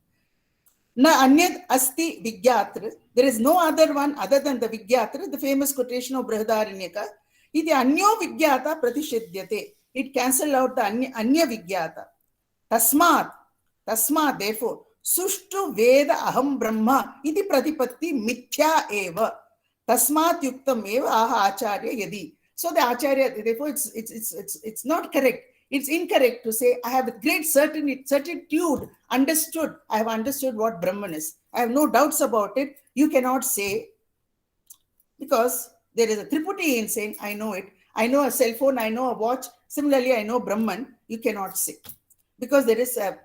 Na anyat asti vigyatra. There is no other one other than the vigyatra, the famous quotation of Brihadaranyaka. Iti anyo vigyata pratishidyate. It cancels out the anya vigyata. Tasmat, therefore, sushtu veda aham brahma iti pratipatti mithya eva. Tasmat yuktam eva aha acharya yadi. So the acharya, therefore, it's not correct. It's incorrect to say, I have with great certitude understood, I have understood what Brahman is. I have no doubts about it. You cannot say, because there is a Triputi in saying, I know it. I know a cell phone, I know a watch. Similarly, I know Brahman. You cannot say. Because there is a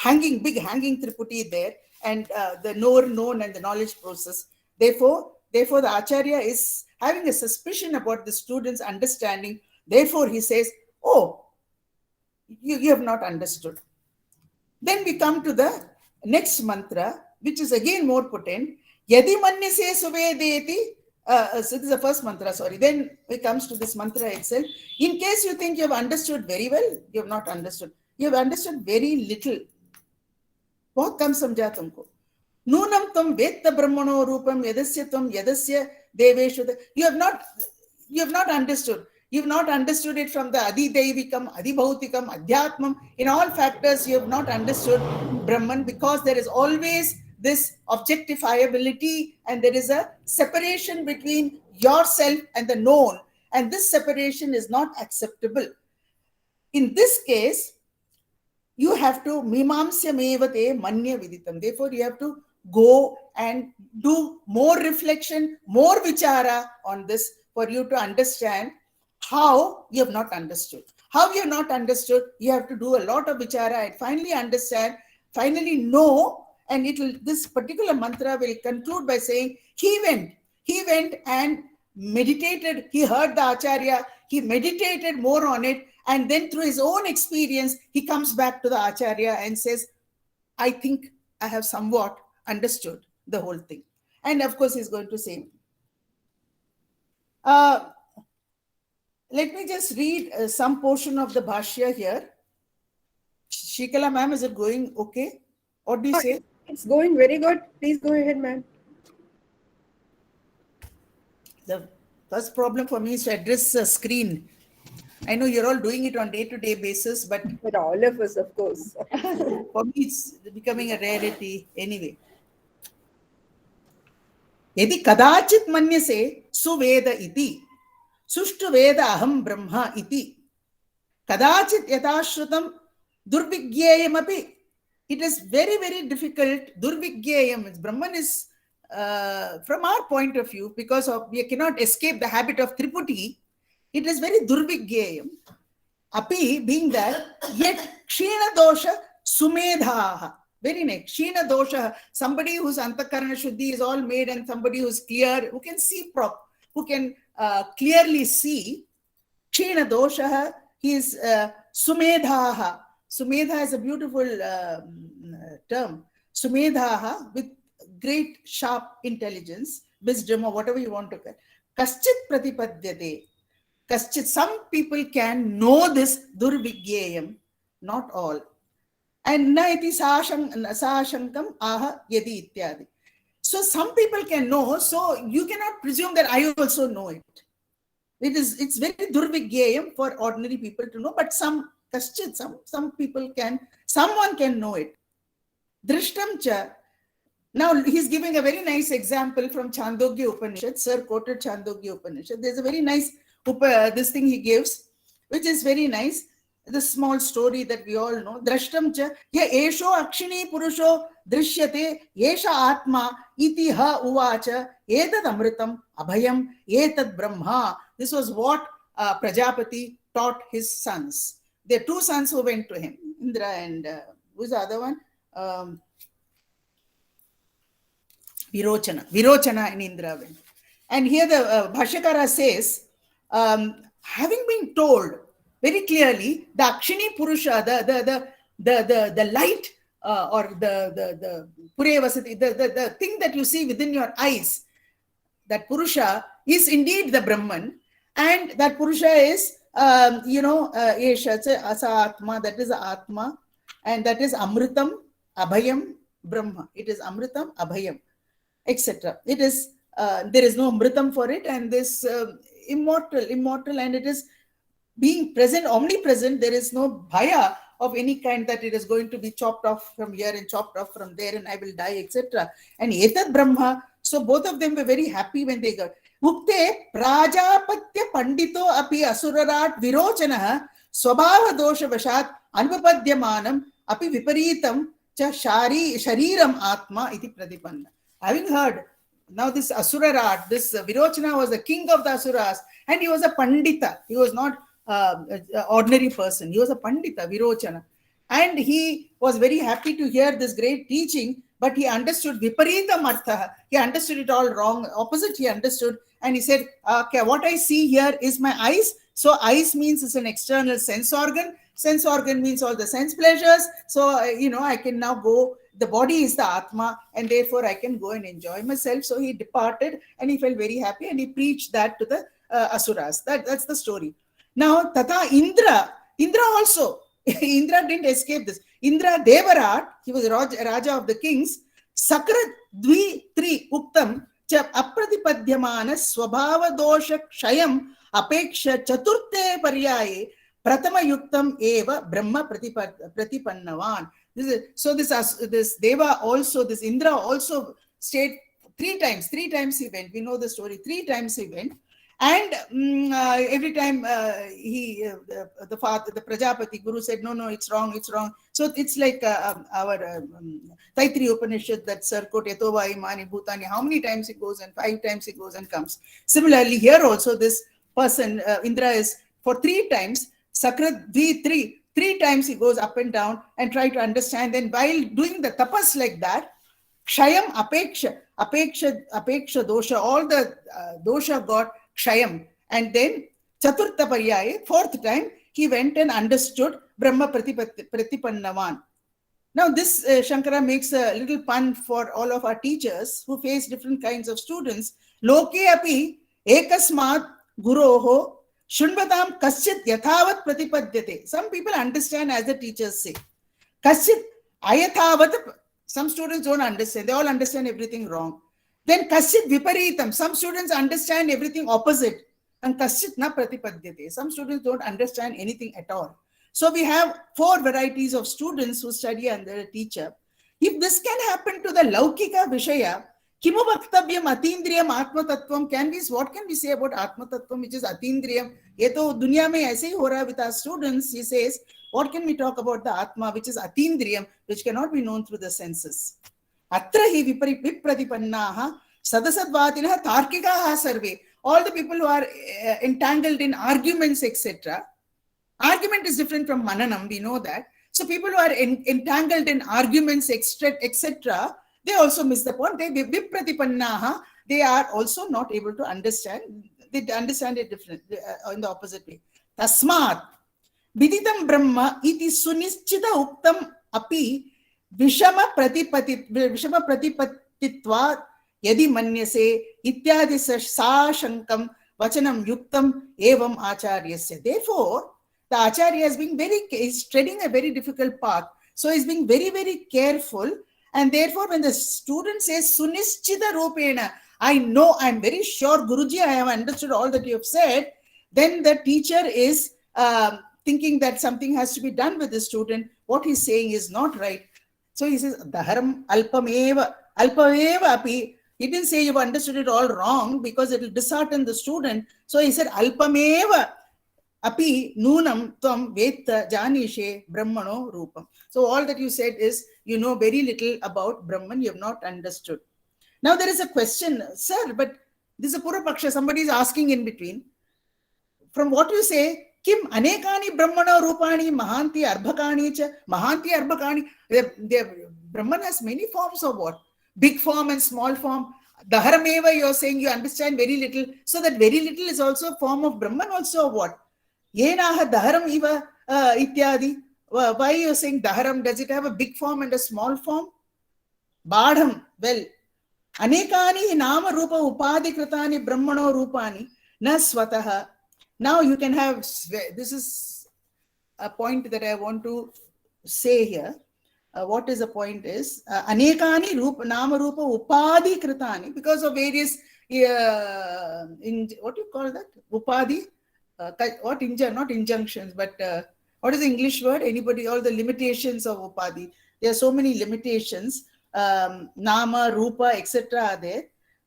big hanging Triputi there, and the knower known and the knowledge process. Therefore, the Acharya is having a suspicion about the student's understanding. Therefore, he says, oh, you have not understood. Then we come to the next mantra, which is again more potent. Yadi manyase suvedeti. So this is the first mantra, sorry. Then it comes to this mantra itself. In case you think you have understood very well, you have not understood. You have understood very little. What comes samjha tumko? Nunam tam vetta brahmano rupam yadasya tam yadasya deveshu. You have not understood. You have not understood it from the Adi-Daivikam, Adi-Bhautikam, Adhyatmam. In all factors, you have not understood Brahman, because there is always this objectifiability and there is a separation between yourself and the known. And this separation is not acceptable. In this case, you have to mimamsya mevate manya viditam. Therefore, you have to go and do more reflection, more vichara on this for you to understand how you have not understood. How you have not understood, you have to do a lot of vichara and finally understand, finally know, and this particular mantra will conclude by saying, he went and meditated, he heard the Acharya, he meditated more on it, and then through his own experience, he comes back to the Acharya and says, I think I have somewhat understood the whole thing. And of course, he's going to say, let me just read some portion of the Bhāṣya here. Shikala ma'am, is it going okay? What do you say? It's going very good. Please go ahead, ma'am. The first problem for me is to address the screen. I know you're all doing it on day-to-day basis, but For all of us, of course. for me it's becoming a rarity anyway. Yadi kadachit manyase suveda iti. Sushtu veda aham brahma iti. Kadachit yatashrutam durvigyayam api. It is very, very difficult. Durvigyayam, Brahman is, from our point of view, because we cannot escape the habit of Triputi, it is very durvigyayam. Api, being that, yet kshina dosha sumedhaha. Very nice. Kshina dosha, somebody whose antakarana shuddhi is all made and somebody who's clear, who can see who can clearly see. Kshina dosha, he is sumedhaha. Sumedha is a beautiful term. Sumedhaha, with great sharp intelligence, wisdom, or whatever you want to call. Kaschit pratipadyate. Kaschit, some people can know this durvigyayam, not all. And na iti sāshankam aha yadi ityadi. So some people can know, so you cannot presume that I also know it. It's very durvigyayam for ordinary people to know, but some people can, someone can know it. Drishtam cha. Now he's giving a very nice example from Chandogya Upanishad. Sir quoted Chandogya Upanishad. There's a very nice this thing he gives, which is very nice. The small story that we all know. Drashtam cha ya esho akshini purusho drishyate yesha atma iti ha uvacha etad amritam abhayam etad brahma. This was what Prajapati taught his sons. There are two sons who went to him, Indra and who's the other one? Virochana and Indra went. And here the Bhāṣyakara says, having been told very clearly, the Akshini Purusha, the light or the Purevasati, the thing that you see within your eyes, that Purusha is indeed the Brahman, and that Purusha is, Esha, Asa Atma, that is Atma, and that is Amritam, Abhayam, Brahma. It is Amritam, Abhayam, etc. It is, there is no Amritam for it, and this immortal, and it is being present, omnipresent. There is no bhaya of any kind that it is going to be chopped off from here and chopped off from there and I will die, etc. And etad Brahma. So both of them were very happy when they got. Ukte Prajapatya Pandito api Asurarat Virochana Swabhava dosha vashat anupapadyamanam api viparitam cha shariram atma iti pradipanna. Having heard, now this Asura art, this Virochana was the king of the Asuras, and he was a Pandita. He was not an ordinary person. He was a Pandita, Virochana. And he was very happy to hear this great teaching, but he understood Viparita Martha. He understood it all wrong, opposite he understood. And he said, okay, what I see here is my eyes. So eyes means it's an external sense organ. Sense organ means all the sense pleasures. So, I can now go. The body is the Atma, and therefore I can go and enjoy myself. So he departed, and he felt very happy, and he preached that to the Asuras. That's the story. Now, Tata Indra also, Indra didn't escape this. Indra Devarat, he was Raja of the kings. Sakrat Dvi Tri Uktam cha Apratipadyamana Swabhava Dosha Kshayam Apeksha Chaturte Paryaye Pratama Yuktam Eva Brahma Pratipannavan. This Deva also, this Indra also stayed three times he went. We know the story. 3 times he went. And every time the father, the Prajapati Guru said, no, it's wrong. So it's like our Taitri Upanishad, that Sarkot Yatova Imani Bhutani, how many times it goes, and 5 times it goes and comes. Similarly, here also this person, Indra, is for 3 times, Sakrat V3, 3 times he goes up and down and try to understand. And while doing the tapas like that, Kshayam Apeksha dosha, all the dosha got Kshayam. And then Chaturtha Paryaye, 4th time, he went and understood Brahma Pratipannavan. Now this Śāṅkara makes a little pun for all of our teachers who face different kinds of students. Loke api ekasmat guroho shunvatam kaschit yathavat pratipadyate. Some people understand as the teachers say. Kaschit ayathavat. Some students don't understand. They all understand everything wrong. Then kaschit viparitam. Some students understand everything opposite. And kaschit na pratipadyate. Some students don't understand anything at all. So we have 4 varieties of students who study under a teacher. If this can happen to the Laukika Vishaya, Kimu Bhaktavyam Atindriyam Atma Tattvam, what can we say about Atma Tattvam, which is Atindriyam? Ye to dunya mein aise hi ho raha with our students. He says, what can we talk about the Atma, which is Atindriyam, which cannot be known through the senses? Atra hi vipratipannaha sadasadvatinaha tarkikaha sarve. All the people who are entangled in arguments, etc. Argument is different from mananam, we know that. So people who are entangled in arguments, etc., they also miss the point. They vipratipannaha, they are also not able to understand. They understand it differently, in the opposite way. Tasmat viditam brahma iti sunischita uktam api vishama pratipatitva yadi manyase ityadi sa shankam vachanam yuktam evam acharyasya. Therefore, the acharya is treading a very difficult path. So he's being very, very careful. And therefore, when the student says Sunischita Rupena, I know, I'm very sure, Guruji, I have understood all that you have said, then the teacher is thinking that something has to be done with the student. What he's saying is not right. So he says, Daharam alpameva api. He didn't say you've understood it all wrong because it will dishearten the student. So he said, alpameva api nunam tvam vetta janishe brahmano rupam. So all that you said is, you know very little about Brahman, you have not understood. Now there is a question, sir, but this is a Purapaksha, somebody is asking in between. From what you say, Kim anekani brahmana rupani mahanti arbhakani cha mahanti arbhakani. Brahman has many forms of what? Big form and small form. Daharameva, you are saying you understand very little. So that very little is also a form of Brahman, also of what? Yenaha daharam iva ityadi. Why are you saying daharam? Does it have a big form and a small form? Badham. Well, anekani nama rupa upadi kritani brahmano rupani na swataha. Now you can have, this is a point that I want to say here. What is the point is, anekani nama rupa upadi kritani, because of various, what do you call that? Upadi? What not injunctions, but what is the English word? Anybody? All the limitations of Upadi. There are so many limitations. Nama, Rupa, etc. are there.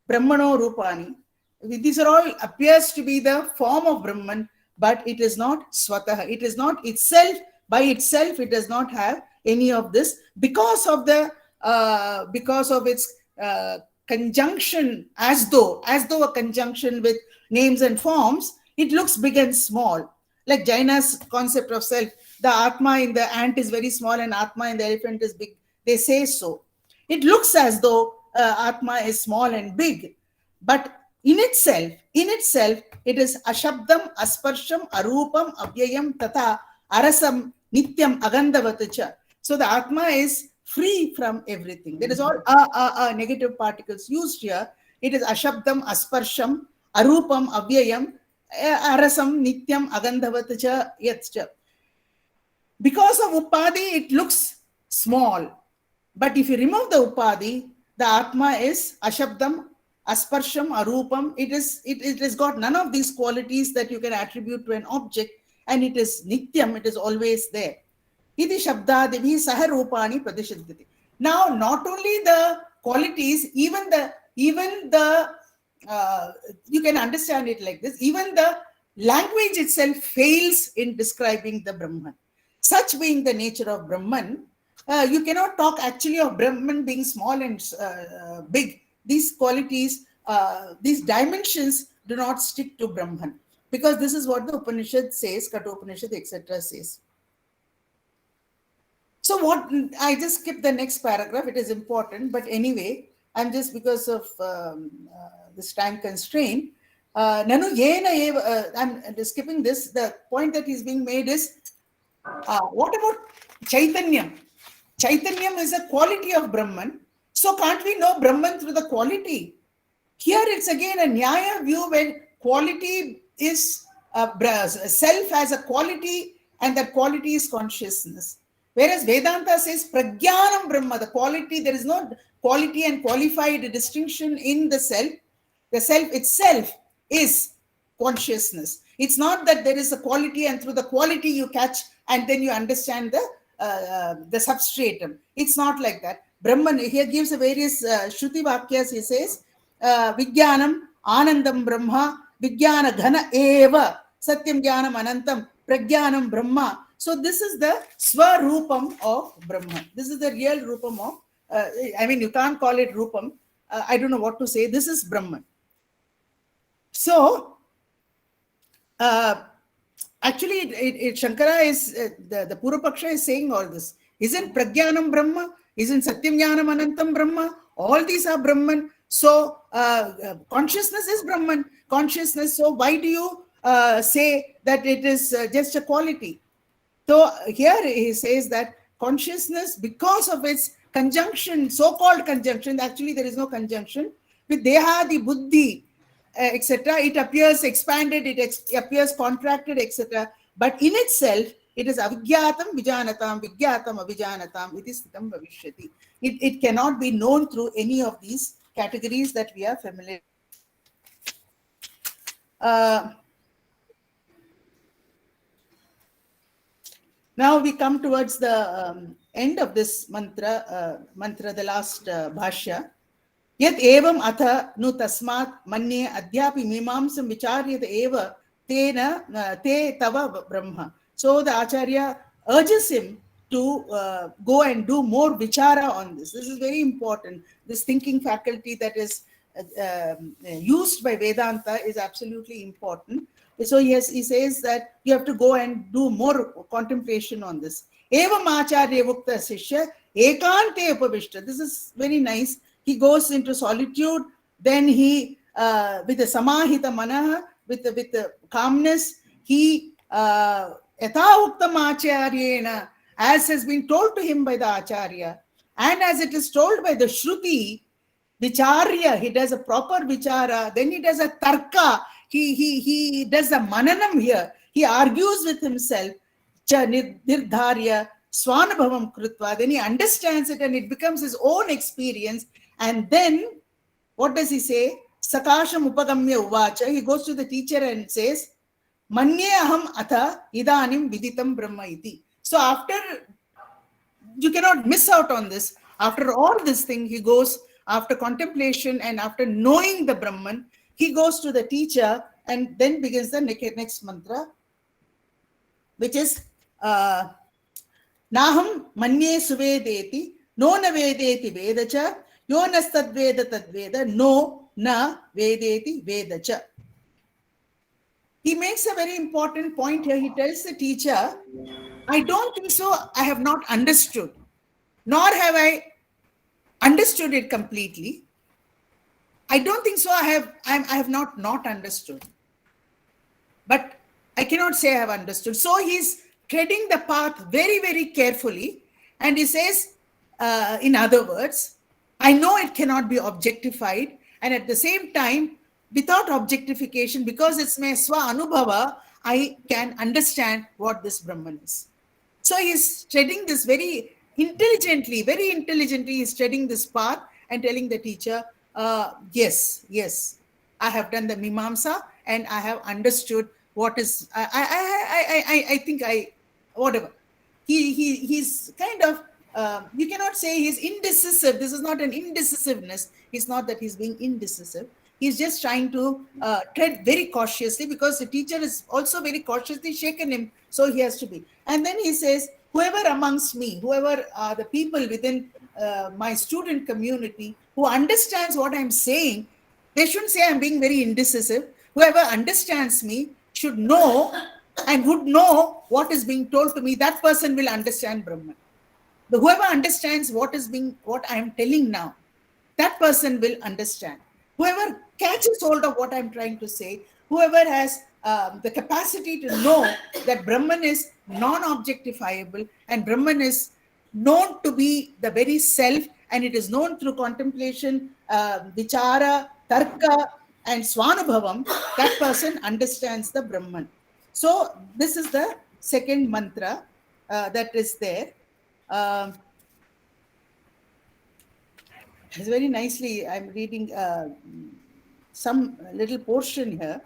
Brahmano, Rupani. These are all appears to be the form of Brahman. but it is not swataha. It is not itself, by itself, it does not have any of this because of its conjunction, as though a conjunction with names and forms, it looks big and small. Like Jaina's concept of self, the Atma in the ant is very small and Atma in the elephant is big. They say so. It looks as though Atma is small and big, but in itself, it is ashabdam, asparsham, arupam, avyayam, tata, arasam, nityam, agandhavatacha. So the Atma is free from everything. There is all negative particles used here. It is ashabdam, asparsham, arupam, avyayam, arasam, nityam, agandhavatacha, yatcha. Because of upadhi, it looks small. But if you remove the upadhi, the Atma is ashabdam, asparsham, arupam. It has got none of these qualities that you can attribute to an object, and it is nityam, it is always there. Iti shabdadivi saharupani pradishaddhati. Now, not only the qualities, even the you can understand it like this, even the language itself fails in describing the Brahman. Such being the nature of Brahman, you cannot talk actually of Brahman being small and big. These qualities, these dimensions do not stick to Brahman, because this is what the Upanishad says, Kathopanishad, etc. says. So what, I just skipped the next paragraph, it is important, but anyway, I'm just, because of this time constraint, Nanu yena eva, I'm skipping this. The point that is being made is, what about Chaitanyam? Chaitanyam is a quality of Brahman. So can't we know Brahman through the quality? Here it's again a Nyaya view where quality is self as a quality, and that quality is consciousness. Whereas Vedanta says Prajnanam Brahma, the quality, there is no quality and qualified distinction in the self. The self itself is consciousness. It's not that there is a quality and through the quality you catch and then you understand the substratum. It's not like that. Brahman here gives a various Shruti Vakyas. He says, Vijnanam Anandam Brahma, Vijnana Ghana Eva, Satyam Jnanam Anantam, Prajnanam Brahma. So this is the Swarupam of Brahman. This is the real Rupam of, I mean, you can't call it Rupam. I don't know what to say. This is Brahman. So, actually, Śāṅkara is, the Purvapaksha is saying all this. Isn't Prajnanam Brahma? Isn't Satyam Jnanam Anantam Brahma? All these are Brahman. So, consciousness is Brahman. Consciousness. So, why do you say that it is just a quality? So, here he says that consciousness, because of its conjunction, so-called conjunction, actually there is no conjunction, with Deha, the Buddhi, etc., it appears expanded, it appears contracted, etc. But in itself, it is avijnatam vijanatam, vijnatam avijanatam, it is stham bhavishyati. It cannot be known through any of these categories that we are familiar with. Now we come towards the end of this mantra, the last Bhāṣya. Yat evam atha nu tasmat manye adhyapi mimamsam vicharyat eva tena te tava brahma. So the Acharya urges him to go and do more vichara on this. This is very important. This thinking faculty that is used by Vedanta is absolutely important. So yes, he says that you have to go and do more contemplation on this. Evam acharya vukta sishya ekante upavishta. This is very nice. He goes into solitude, then he, with the samahita manaha, with the calmness, he yatha uktam acharyena, as has been told to him by the acharya, and as it is told by the Shruti, vicharya, he does a proper vichara, then he does a tarka, he does a mananam here, he argues with himself, cha nirdharya, swanabhavam krutva, then he understands it and it becomes his own experience. And then, what does he say? Sakasham upagamya uvacha. He goes to the teacher and says, Manye aham atha idanim viditam brahma iti. So after, you cannot miss out on this. After all this thing, he goes, after contemplation and after knowing the Brahman, he goes to the teacher and then begins the next mantra. which is Naham manye suvedeti, no na vedeti vedacha, yo nastadveda tadveda, no na vedeti vedacha. He makes a very important point here. He tells the teacher, I don't think so, I have not understood, nor have I understood it completely. I don't think so, I have not understood. But I cannot say I have understood. So he's treading the path very, very carefully. And he says, in other words, I know it cannot be objectified. And at the same time, without objectification, because it's my swa anubhava, I can understand what this Brahman is. So he's treading this very intelligently, he's treading this path and telling the teacher, yes, I have done the Mimamsa and I have understood what is, I think whatever. He's kind of, you cannot say he's indecisive. This is not an indecisiveness. It's not that he's being indecisive. He's just trying to tread very cautiously because the teacher is also very cautiously shaken him. So he has to be. And then he says, whoever amongst me, whoever are the people within my student community who understands what I'm saying, they shouldn't say I'm being very indecisive. Whoever understands me should know and would know what is being told to me. That person will understand Brahman. Whoever understands what I am telling now, that person will understand. Whoever catches hold of what I'm trying to say, whoever has the capacity to know that Brahman is non-objectifiable and Brahman is known to be the very self, and it is known through contemplation, vichara, tarka, and swanubhavam, that person understands the Brahman. So this is the second mantra that is there. It's very nicely, I'm reading some little portion here.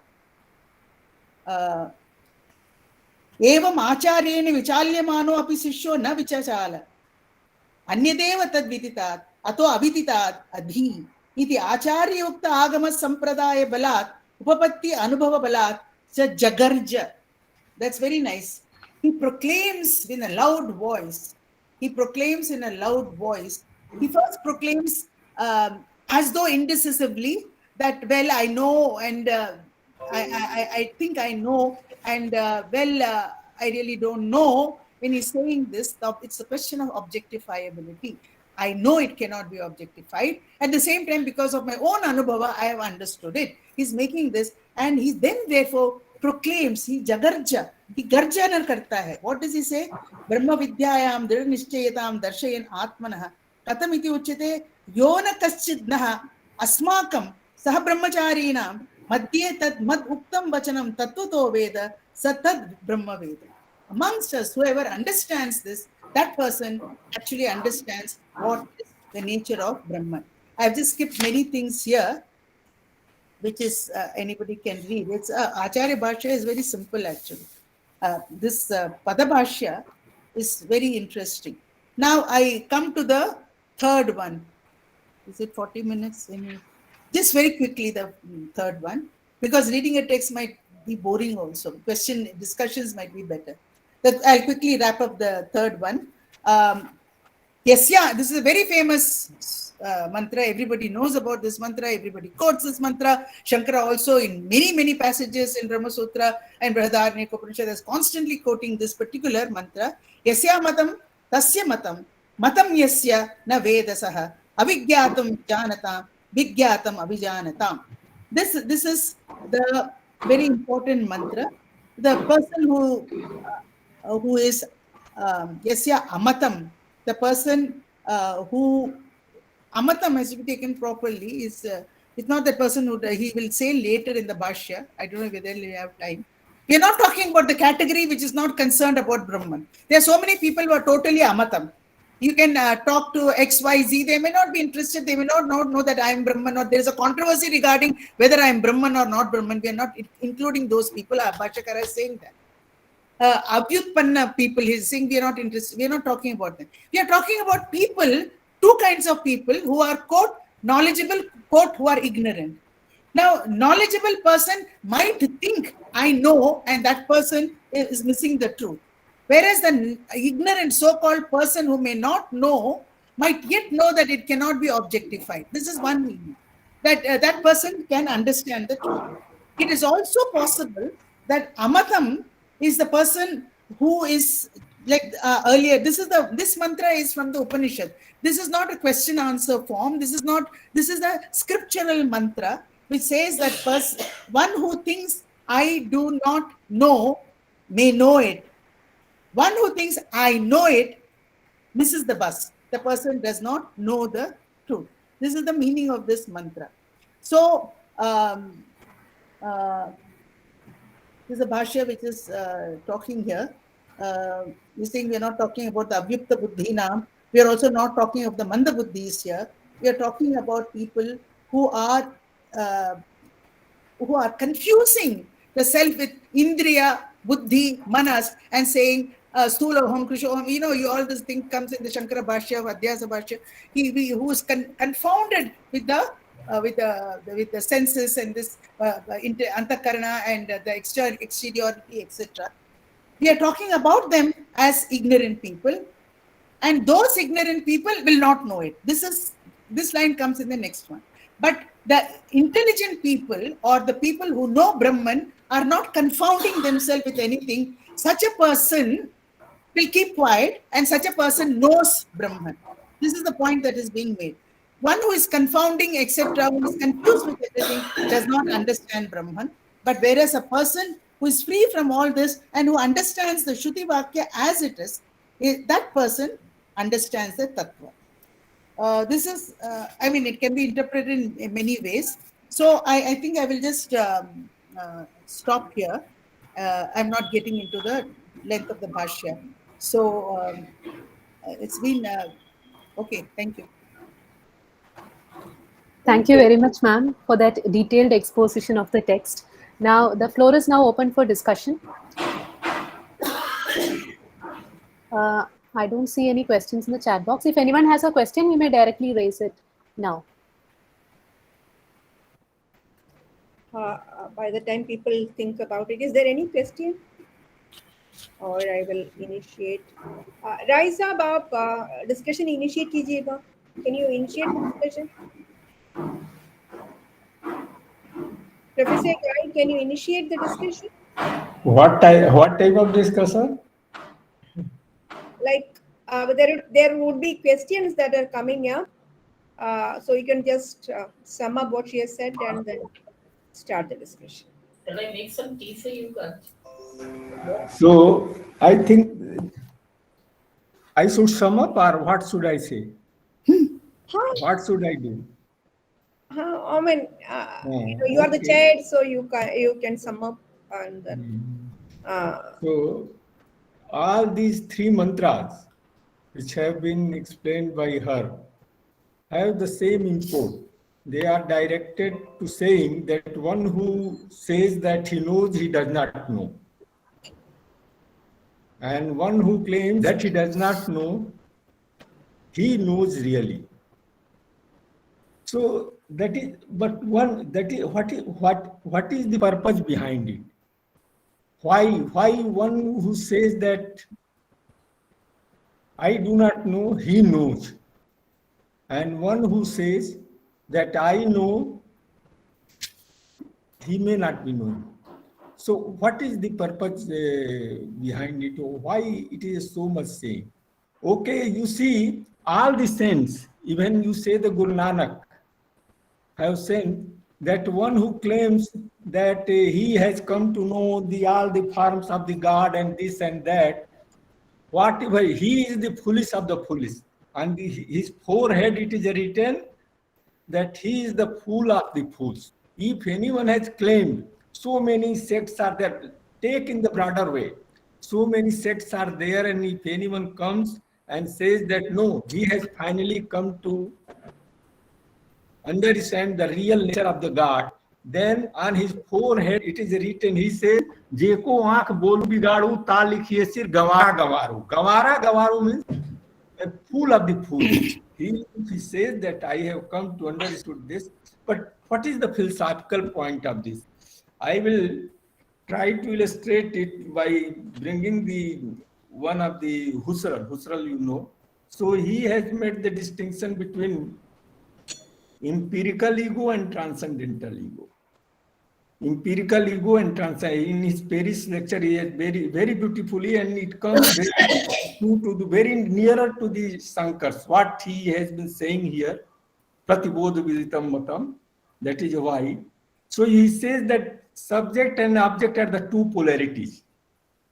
Evam acharyeni vichalyamano api sishyo na vichachala. Anyadeva tad viditat, ato aviditat adhi. Iti acharya yukta agama sampradaya balat, upapatti anubhava balat, sa jagarja. That's very nice. He proclaims in a loud voice. He proclaims in a loud voice. He first proclaims as though indecisively that, well, I know and I think I know and I really don't know. When he's saying this, it's a question of objectifiability. I know it cannot be objectified. At the same time, because of my own anubhava, I have understood it. He's making this, and he then therefore proclaims, he jagarja, he garjana karta hai. What does he say? Brahma vidyayam dhrida nishchayatam darshayan atmanah katam iti uchyate yona kaschidnaha asmakam saha brahmacharinam madhye tad mad uktam vachanam tattvato veda satad brahma veda. Amongst us, whoever understands this, that person actually understands what is the nature of Brahman. I have just skipped many things here, which is anybody can read. It's Acharya Bhāṣya is very simple actually. This Pada Bhāṣya is very interesting. Now I come to the third one. Is it 40 minutes? Just very quickly the third one, because reading a text might be boring also. Discussions might be better. I'll quickly wrap up the third one. This is a very famous mantra. Everybody knows about this mantra. Everybody quotes this mantra. Śāṅkara also in many passages in Brahma Sutra and Bṛhadāranyaka is constantly quoting this particular mantra. Yasya matam tasya matam matam yasya na vedasaha avijñātam jānatam vijñātam avijānatam. This is the very important mantra. The person who is yasya amatam, the person who amatam has to be taken properly is it's not the person who he will say later in the Bhāṣya. I don't know whether we have time. We are not talking about the category which is not concerned about Brahman. There are so many people who are totally amatam. You can talk to X, Y, Z. They may not be interested. They may not know that I am Brahman, or there is a controversy regarding whether I am Brahman or not Brahman. We are not including those people. Bhāṣyakara is saying that. Avyutpanna people, he's saying we are not interested. We are not talking about them. We are talking about people, two kinds of people who are, quote, knowledgeable, quote, who are ignorant. Now, knowledgeable person might think, I know, and that person is missing the truth. Whereas the ignorant so-called person who may not know might yet know that it cannot be objectified. This is one meaning, that that person can understand the truth. It is also possible that Amatam is the person who is like earlier. This mantra is from the Upanishad. This is not a question answer form. This is a scriptural mantra which says that one who thinks I do not know may know it. One who thinks I know it misses the bus. The person does not know the truth. This is the meaning of this mantra. So, this is a Bhāṣya which is talking here. You're saying we are not talking about the Avyukta Buddhinam. We are also not talking of the Manda Buddhis here. We are talking about people who are confusing the self with Indriya, Buddhi, Manas, and saying Sthuloham, Krishoham. You know, all this thing comes in the Śāṅkara Bhāṣya, Adhyasa Bhāṣya. Who is confounded with the senses and this antakarana and the exteriority, etc. We are talking about them as ignorant people, and those ignorant people will not know it. This line comes in the next one. But the intelligent people or the people who know Brahman are not confounding themselves with anything. Such a person will keep quiet, and such a person knows Brahman. This is the point that is being made. One who is confounding, etc., who is confused with everything, does not understand Brahman. But whereas a person who is free from all this and who understands the Shruti Vakya as it is, that person understands the Tattva. This is, it can be interpreted in many ways. So I think I will just stop here. I'm not getting into the length of the Bhāṣya. So it's been, okay, thank you. Thank you very much, ma'am, for that detailed exposition of the text. Now, the floor is now open for discussion. I don't see any questions in the chat box. If anyone has a question, you may directly raise it now. By the time people think about it, is there any question? Or I will initiate. Raisa, Baap, discussion initiate कीजिएगा. Can you initiate the discussion? Professor Guy, can you initiate the discussion? What type of discussion? Like there would be questions that are coming up. So you can just sum up what she has said and then start the discussion. Shall I make some tea for you guys? So I think I should sum up, or what should I say? What should I do? You are the chair, so you can sum up and then. So all these three mantras, which have been explained by her, have the same import. They are directed to saying that one who says that he knows, he does not know. And one who claims that he does not know, he knows really. So that is, but what is the purpose behind it? Why one who says that I do not know, he knows, and one who says that I know, he may not be known. So what is the purpose behind it, or why it is so much saying? Okay, you see, all the saints, even you say the Guru Nanak have said that one who claims that he has come to know all the forms of the God and this and that, whatever, he is the foolish of the foolish. On his forehead it is written that he is the fool of the fools. If anyone has claimed, so many sects are there, take in the broader way, so many sects are there, and if anyone comes and says that no, he has finally come to understand the real nature of the God, then on his forehead it is written, he says, Jeko aankh bolu bigaadu ta likhiye sir gawara gawaru. Gawara gawaru means a fool of the fool. He he says that I have come to understood this, but what is the philosophical point of this? I will try to illustrate it by bringing the one of the Husserl, you know. So he has made the distinction between empirical ego and transcendental ego. Empirical ego and transcendental. In his Paris lecture, he has very beautifully, and it comes very to the very nearer to the Śāṅkaras. What he has been saying here, Pratibodha Viditam Matam, that is why. So he says that subject and object are the two polarities.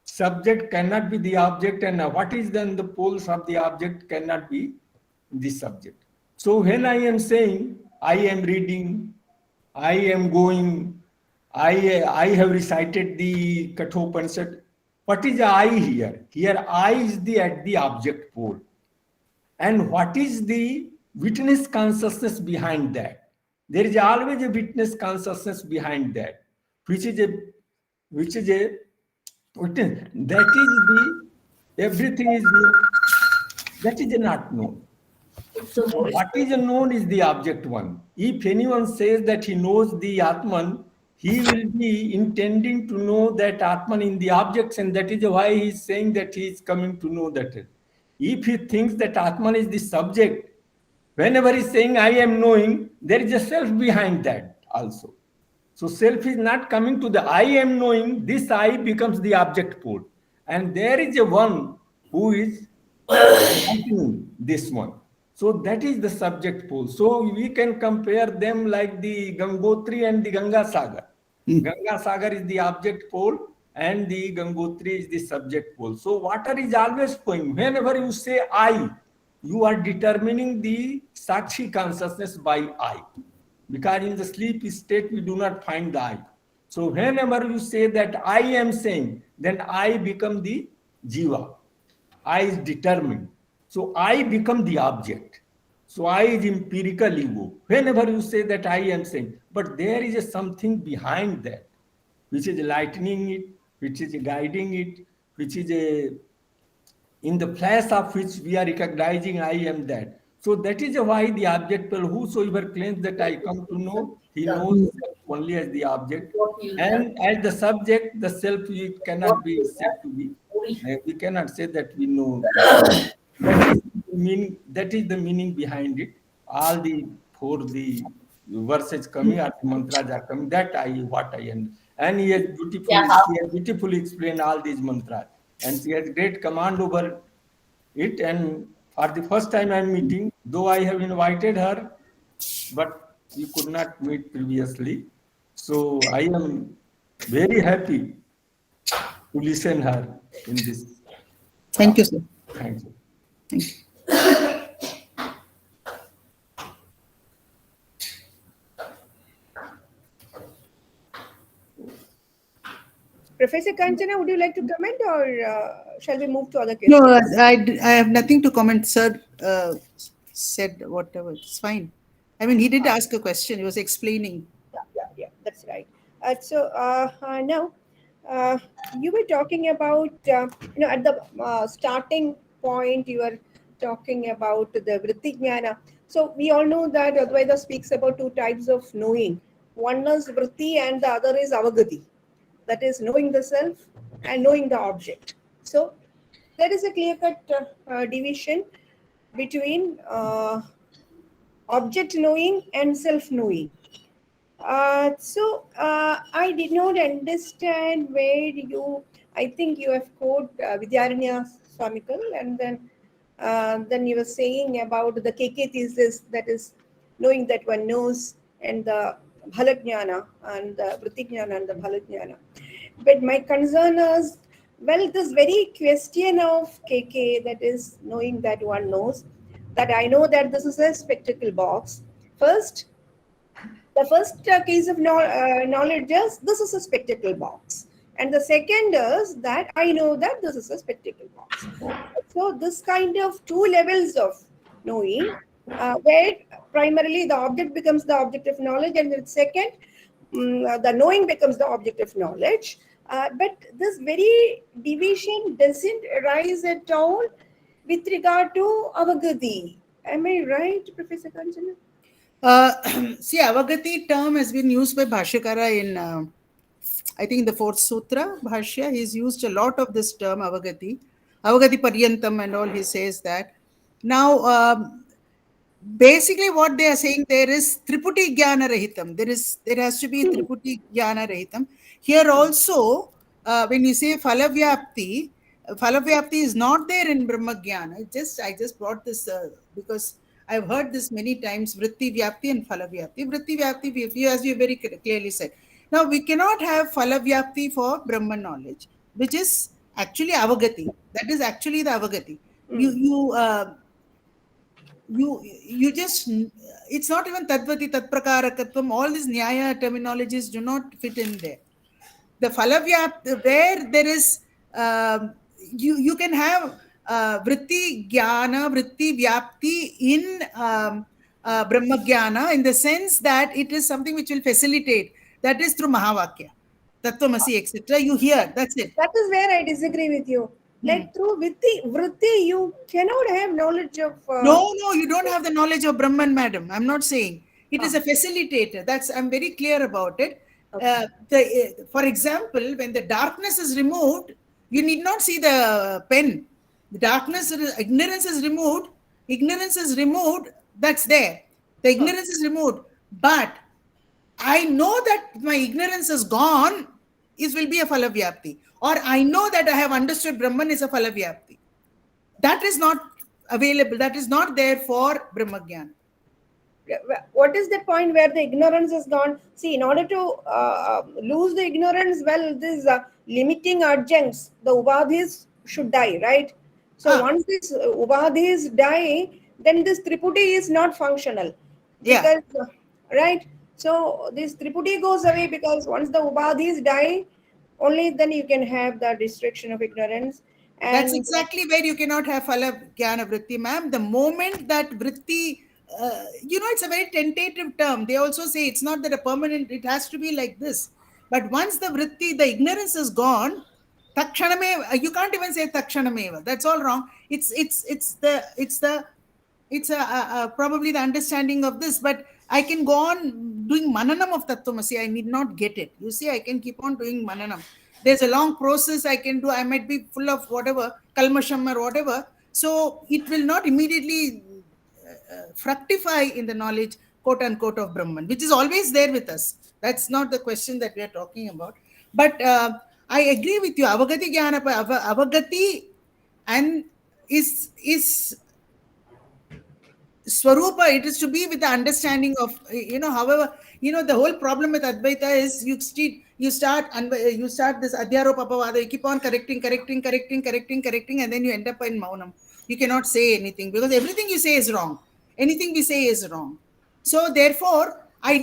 Subject cannot be the object, and what is then the poles of the object cannot be the subject. So when I am saying I am reading, I am going, I have recited the Kenopaniṣad. What is I here? Here I is at the object pole. And what is the witness consciousness behind that? There is always a witness consciousness behind that, which is a witness. That is the everything is that is not known. So what is known is the object one. If anyone says that he knows the Atman, he will be intending to know that Atman in the objects, and that is why he is saying that he is coming to know that. If he thinks that Atman is the subject, whenever he is saying I am knowing, there is a self behind that also. So self is not coming to the I am knowing, this I becomes the object pole. And there is a one who is this one. So that is the subject pole. So we can compare them like the Gangotri and the Ganga Sagar. Ganga Sagar is the object pole and the Gangotri is the subject pole. So water is always flowing. Whenever you say I, you are determining the Sakshi consciousness by I. Because in the sleep state, we do not find the I. So whenever you say that I am saying, then I become the Jiva. I is determined. So I become the object. So I is empirical ego. Whenever you say that I am saying, but there is a something behind that, which is lightening it, which is guiding it, which is in the flash of which we are recognizing I am that. So that is why the object, whosoever claims that I come to know, he knows self only as the object. And as the subject, the self it cannot be said to be. We cannot say that we know. That is the meaning behind it. All the verses coming, or the mantras are coming, that what I am. And he has beautifully explained all these mantras. And she has great command over it. And for the first time I'm meeting, though I have invited her, but we could not meet previously. So I am very happy to listen her in this. Thank you, sir. Thank you. Thank you. Professor Kanchana, would you like to comment, or shall we move to other questions? No, I have nothing to comment. Sir said whatever. It's fine. I mean, he did ask a question. He was explaining. Yeah, that's right. Now, you were talking about, at the starting point, you were talking about the vritti jnana. So we all know that Advaita speaks about two types of knowing. One is vritti and the other is avagati. That is knowing the self and knowing the object. So there is a clear-cut division between object knowing and self-knowing. I did not understand where I think you have quoted Vidyaranya Swamikal, and then you were saying about the KK thesis, that is knowing that one knows, and the Bhalajnana and the Vritti-jnana and the Bhalajnana. But my concern is, this very question of KK, that is knowing that one knows, that I know that this is a spectacle box. The first case of knowledge is this is a spectacle box. And the second is that I know that this is a spectacle box. So this kind of two levels of knowing, where primarily the object becomes the object of knowledge, and then second, the knowing becomes the object of knowledge. But this very division doesn't arise at all with regard to avagati. Am I right, Professor Kanchana? See, Avagati term has been used by Bhāṣyakara in, I think, the 4th Sutra, Bhāṣya. He's used a lot of this term, Avagati. Avagati Paryantam and all, he says that. Now, basically what they are saying there is Triputi Jnana Rahitam. There has to be Triputi Jnana Rahitam. Here also, when you say Phalavyapti is not there in Brahma Jnana. I just brought this because I've heard this many times, Vritti Vyapti and Phalavyapti. Vritti Vyapti, as you very clearly said. Now, we cannot have Phalavyapti for Brahma knowledge, which is actually Avagati. That is actually the Avagati. You just, it's not even Tadvati, Tatprakarakatvam, all these Nyaya terminologies do not fit in there. The Phalavyapti, where there is, you can have Vritti Jnana, Vritti Vyapti in Brahma Jnana, in the sense that it is something which will facilitate. That is through Mahavakya, Tattvamasi, etc. You hear, that's it. That is where I disagree with you. Like through Vritti, you cannot have knowledge of. No, you don't have the knowledge of Brahman, madam. I'm not saying. It is a facilitator. I'm very clear about it. For example, when the darkness is removed, you need not see the pen. The ignorance is removed, that's there. The ignorance is removed. But I know that my ignorance is gone, it will be a Phalavyapti. Or I know that I have understood Brahman is a Phalavyapti. That is not available. That is not there for Brahma Jnana. What is the point where the ignorance is gone? See, in order to lose the ignorance, well, these limiting adjuncts, the Ubadhis should die, right? So once these Ubadhis die, then this Triputi is not functional. Because, right? So this Triputi goes away because once the Ubadhis die, only then you can have the destruction of ignorance. And that's exactly where you cannot have Phala Jnana Vritti, ma'am. The moment that Vritti, it's a very tentative term. They also say it's not that a permanent, it has to be like this. But once the Vritti, the ignorance is gone, Takshanameva, you can't even say Takshanameva. That's all wrong. It's probably the understanding of this, but I can go on doing Mananam of Tattvamasi. I need not get it. You see, I can keep on doing Mananam. There's a long process I can do. I might be full of whatever, Kalmasham or whatever. So it will not immediately fructify in the knowledge, quote unquote, of Brahman, which is always there with us. That's not the question that we are talking about. But I agree with you. Avagati Jnana, Avagati and is Swarupa, it is to be with the understanding of, however, the whole problem with Advaita is you start this Adhyaropa Apavada, you keep on correcting, and then you end up in Maunam. You cannot say anything because everything you say is wrong. Anything we say is wrong. So therefore, I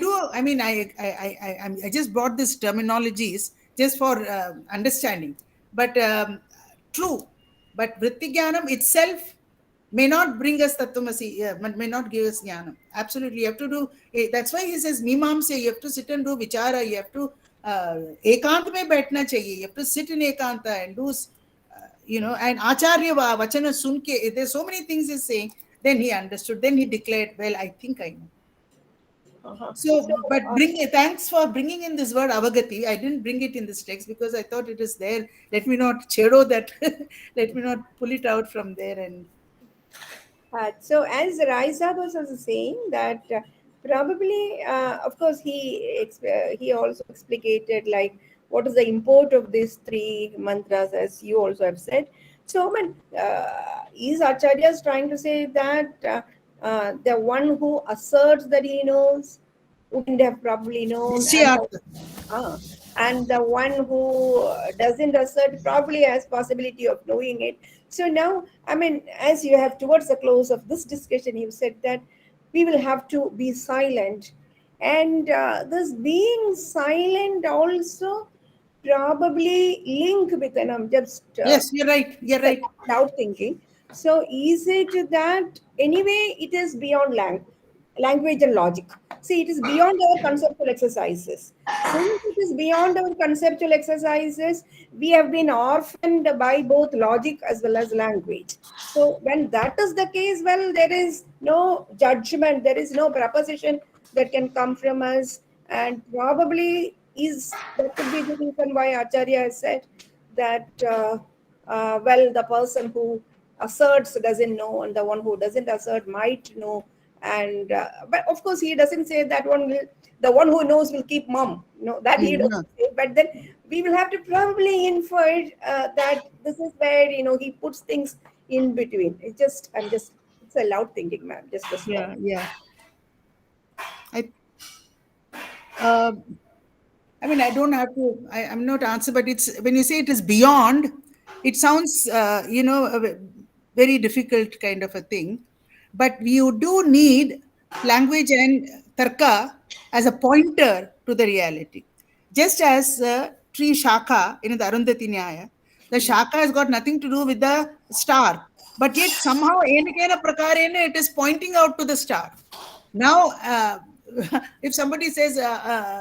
just brought these terminologies just for understanding. But true. But Vritti Jnanam itself may not bring us Tattvamasi, may not give us Jnana. Absolutely. You have to do, that's why he says, Mimamsa, you have to sit and do Vichara, you have to, Ekant mein baithna chahiye, you have to sit in Ekanta and do, and Acharya Vachana Sunke, there's so many things he's saying. Then he understood, then he declared, well, I think I know. So, but thanks for bringing in this word Avagati. I didn't bring it in this text because I thought it is there. Let me not chedo that, let me not pull it out from there and. So as Raisa was also saying that probably, of course, he also explicated like what is the import of these three mantras, as you also have said. So, is Acharya trying to say that the one who asserts that he knows wouldn't have probably known, and the one who doesn't assert probably has possibility of knowing it. So now, as you have towards the close of this discussion, you said that we will have to be silent, and this being silent also probably link with yes, you're right. Without thinking. So is it that anyway it is beyond language? language and logic. See, it is beyond our conceptual exercises. Since it is beyond our conceptual exercises, we have been orphaned by both logic as well as language. So when that is the case, well, there is no judgment, there is no proposition that can come from us, and probably that could be the reason why Acharya has said that well, the person who asserts doesn't know, and the one who doesn't assert might know. And but of course, he doesn't say that the one who knows will keep mum. No, that he No. doesn't say. But then we will have to probably infer that this is where he puts things in between. It's a loud thinking, ma'am. Just a small. Yeah. I mean, I don't have to. I'm not answer, but it's when you say it is beyond, it sounds a very difficult kind of a thing. But you do need language and tarka as a pointer to the reality. Just as the tree shaka in the Arundhati Nyaya, the shaka has got nothing to do with the star, but yet somehow it is pointing out to the star. Now, if somebody says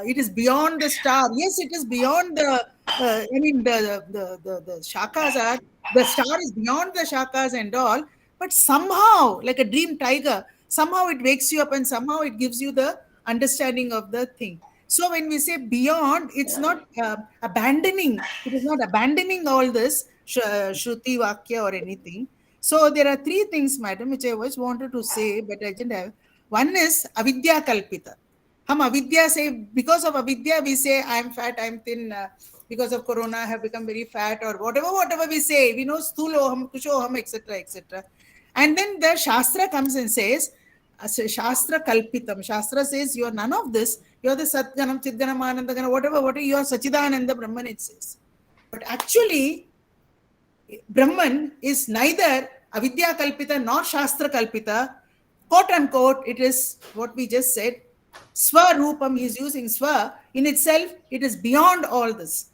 it is beyond the star, yes, it is beyond the. The shakas are, the star is beyond the shakas and all, but somehow, like a dream tiger, somehow it wakes you up and somehow it gives you the understanding of the thing. So when we say beyond, it's not abandoning. It is not abandoning all this shruti vakya or anything. So there are three things, madam, which I always wanted to say, but I didn't have. One is avidya kalpita. Hum avidya say, because of avidya we say I am fat, I am thin, because of corona I have become very fat, or whatever we say, we know sthuloham, kushoham, etc. And then the shastra comes and says, shastra kalpitam. Shastra says you are none of this, you are the satganam, chidganam, anandaganam, whatever, you are sachidananda Brahman, it says. But actually, Brahman is neither avidya kalpita nor shastra kalpita. Quote unquote, it is what we just said. Swarupam, he is using swa. In itself, it is beyond all this.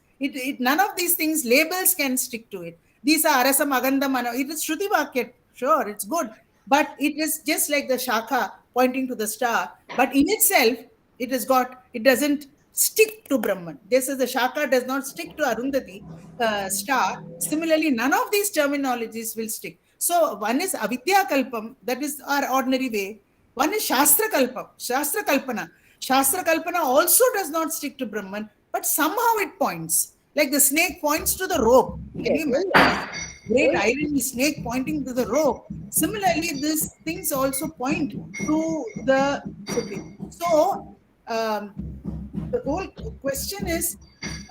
None of these things, labels can stick to it. These are arasam, agandam, it is shruti vakya. Sure, it's good. But it is just like the shaka pointing to the star. But in itself, it doesn't stick to Brahman. This is the shaka does not stick to Arundhati star. Similarly, none of these terminologies will stick. So one is avidya kalpam, that is our ordinary way. One is shastra kalpam, shastra kalpana. Shastra kalpana also does not stick to Brahman, but somehow it points. Like the snake points to the rope. Can you imagine? Great irony, snake pointing to the rope. Similarly, these things also point to the Supreme. So the whole question is,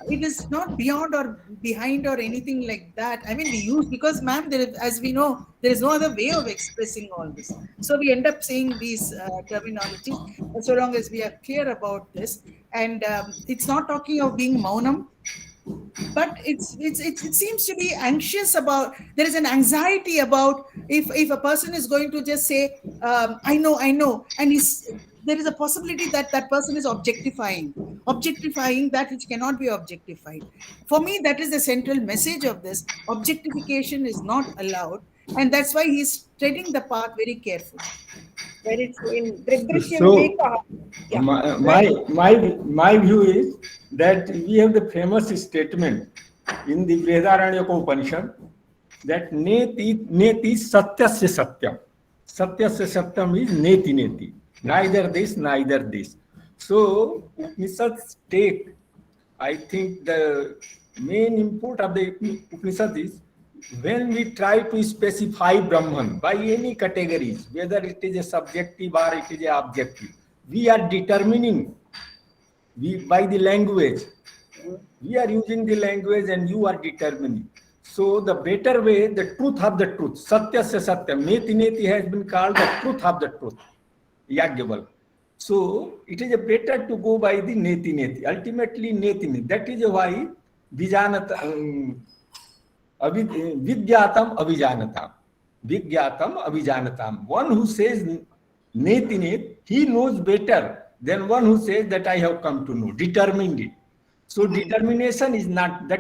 it is not beyond or behind or anything like that. I mean, we use, because ma'am, as we know, there is no other way of expressing all this. So we end up saying these terminologies, so long as we are clear about this. And it's not talking of being maunam, but it seems to be anxious about, there is an anxiety about if a person is going to just say, I know, and there is a possibility that that person is objectifying that which cannot be objectified. For me, that is the central message of this. Objectification is not allowed, and that's why he's treading the path very carefully. Very true. In Dridrishyam So, Veka. Yeah. my view is that we have the famous statement in the Upanishad that neti satyasya satyam. Satyasya satyam is neti. Neither this, neither this. So, Upanishads take, I think the main import of the Upanishad is when we try to specify Brahman by any categories, whether it is a subjective or it is a objective, we are determining by the language. We are using the language and you are determining. So the better way, the truth of the truth, satyasya satyam, neti has been called the truth of the truth. Yagyaval. So it is better to go by the neti. Ultimately neti. That is why Vidyatam abhijanatam. One who says neti, he knows better than one who says that I have come to know, determined it. So determination is not the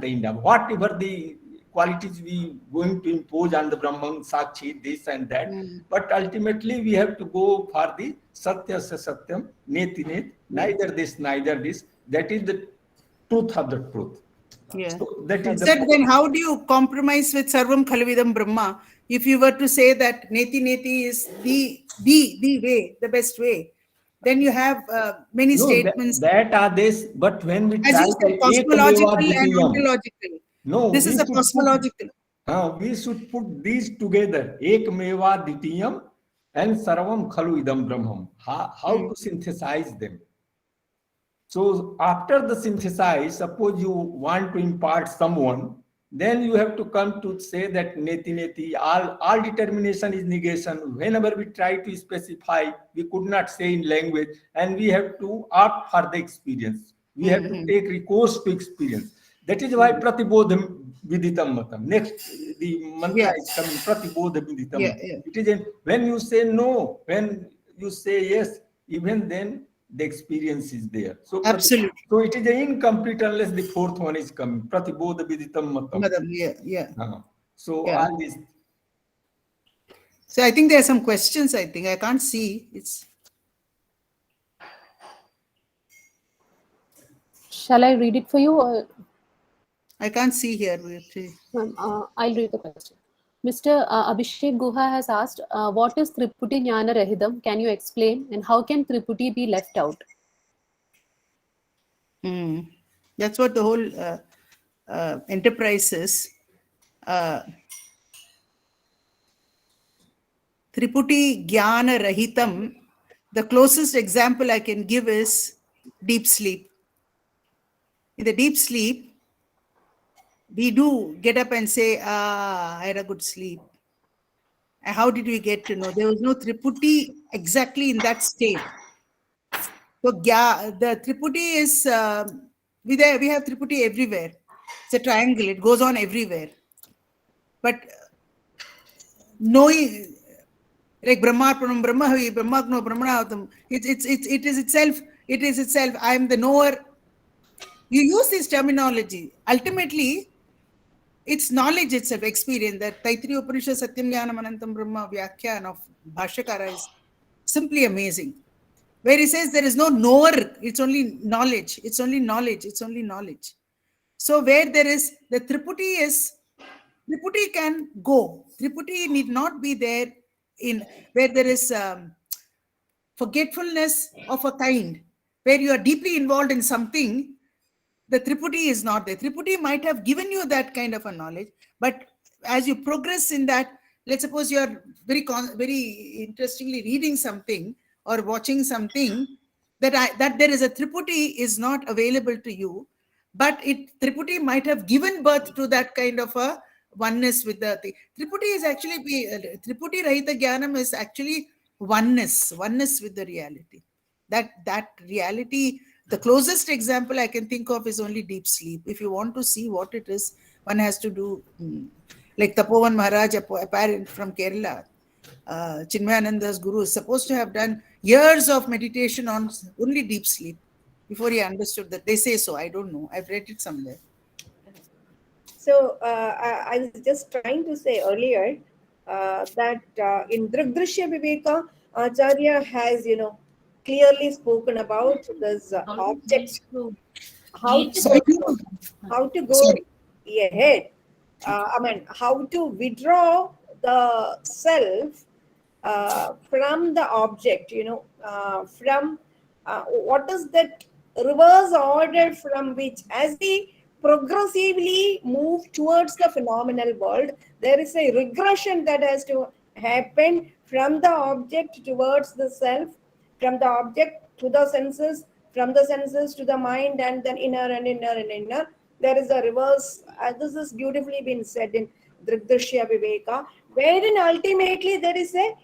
end of whatever the qualities we going to impose on the Brahman, Sakshi, this and that. But ultimately we have to go for the Satya sa Satyam, Neti Net, neither this, neither this. That is the truth of the truth. Yeah. So that is Sir, then how do you compromise with Sarvam Khalvidam Brahma if you were to say that Neti Neti is the way, the best way? Then you have many statements. That are this, but when we As try you said, to cosmological and Ekmeva ontological. no, This is a cosmological. We should put these together. Ekmeva Ditiyam and Sarvam Khalu Idam Brahmam. How to synthesize them? So after the synthesize, suppose you want to impart someone, then you have to come to say that neti neti, all determination is negation. Whenever we try to specify, we could not say in language, and we have to opt for the experience. We have to take recourse to experience. That is why pratibodham viditam matam. Next, the mantra is coming, pratibodham viditam. It is when you say no, when you say yes, even then the experience is there. So absolutely. So it is incomplete unless the fourth one is coming. Pratibodha viditam matam. So all these. So I think there are some questions. I think I can't see. Shall I read it for you? Or? I can't see here. I'll read the question. Mr. Abhishek Guha has asked, what is Triputi Jnana Rahidam? Can you explain? And how can Triputi be left out? That's what the whole enterprise is. Triputi Jnana Rahitam. The closest example I can give is deep sleep. In the deep sleep, we do get up and say, I had a good sleep. And how did we get to know? There was no Triputi exactly in that state. So the Triputi is, we have Triputi everywhere. It's a triangle. It goes on everywhere. But knowing, like Brahmarpanam, Brahmahavi, Brahmagno, Brahmanahatam, it is itself. I am the knower. You use this terminology. Ultimately, it's knowledge itself, experience. That Taittiriya Upanishad Satyam Jnanam Anantam Brahma Vyakhyan of Bhāṣyakara is simply amazing. Where he says there is no knower, it's only knowledge. It's only knowledge. It's only knowledge. So where there is, the Triputi can go. Triputi need not be there in where there is forgetfulness of a kind, where you are deeply involved in something. The Triputi is not there. Triputi might have given you that kind of a knowledge, but as you progress in that, let's suppose you are very interestingly reading something or watching something, that there is a Triputi is not available to you, but Triputi might have given birth to that kind of a oneness with the thing. Triputi is actually, Triputi Rahita Jnanam is actually oneness with the reality. That reality, the closest example I can think of is only deep sleep. If you want to see what it is, one has to do, like Tapovan Maharaj, a parent from Kerala, Chinmayananda's guru, is supposed to have done years of meditation on only deep sleep before he understood that. They say so. I don't know. I've read it somewhere. So I was just trying to say earlier that in Drigdrishya Viveka, Acharya has, clearly spoken about this object, how to go ahead. How to withdraw the self from the object, from what is that reverse order from which, as we progressively move towards the phenomenal world, there is a regression that has to happen from the object towards the self, from the object to the senses, from the senses to the mind, and then inner and inner and inner. There is a reverse. This is beautifully been said in Drigdrishya Viveka, wherein ultimately there is a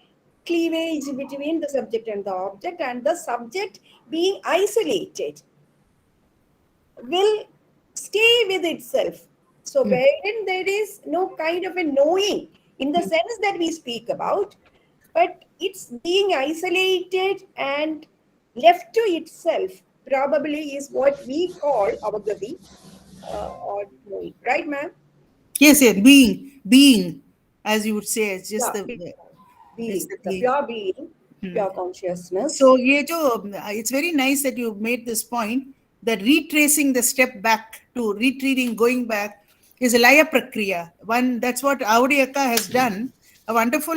cleavage between the subject and the object, and the subject being isolated will stay with itself. So wherein there is no kind of a knowing in the sense that we speak about, but it's being isolated and left to itself, probably is what we call avagati or knowing. Right, ma'am? Yes, yes, being, as you would say, it's just Yeah, the it's being, the the being. pure being, pure consciousness. So, it's very nice that you made this point that retracing the step back to retreating, going back is a laya prakriya. One that's what Audi Akka has done, a wonderful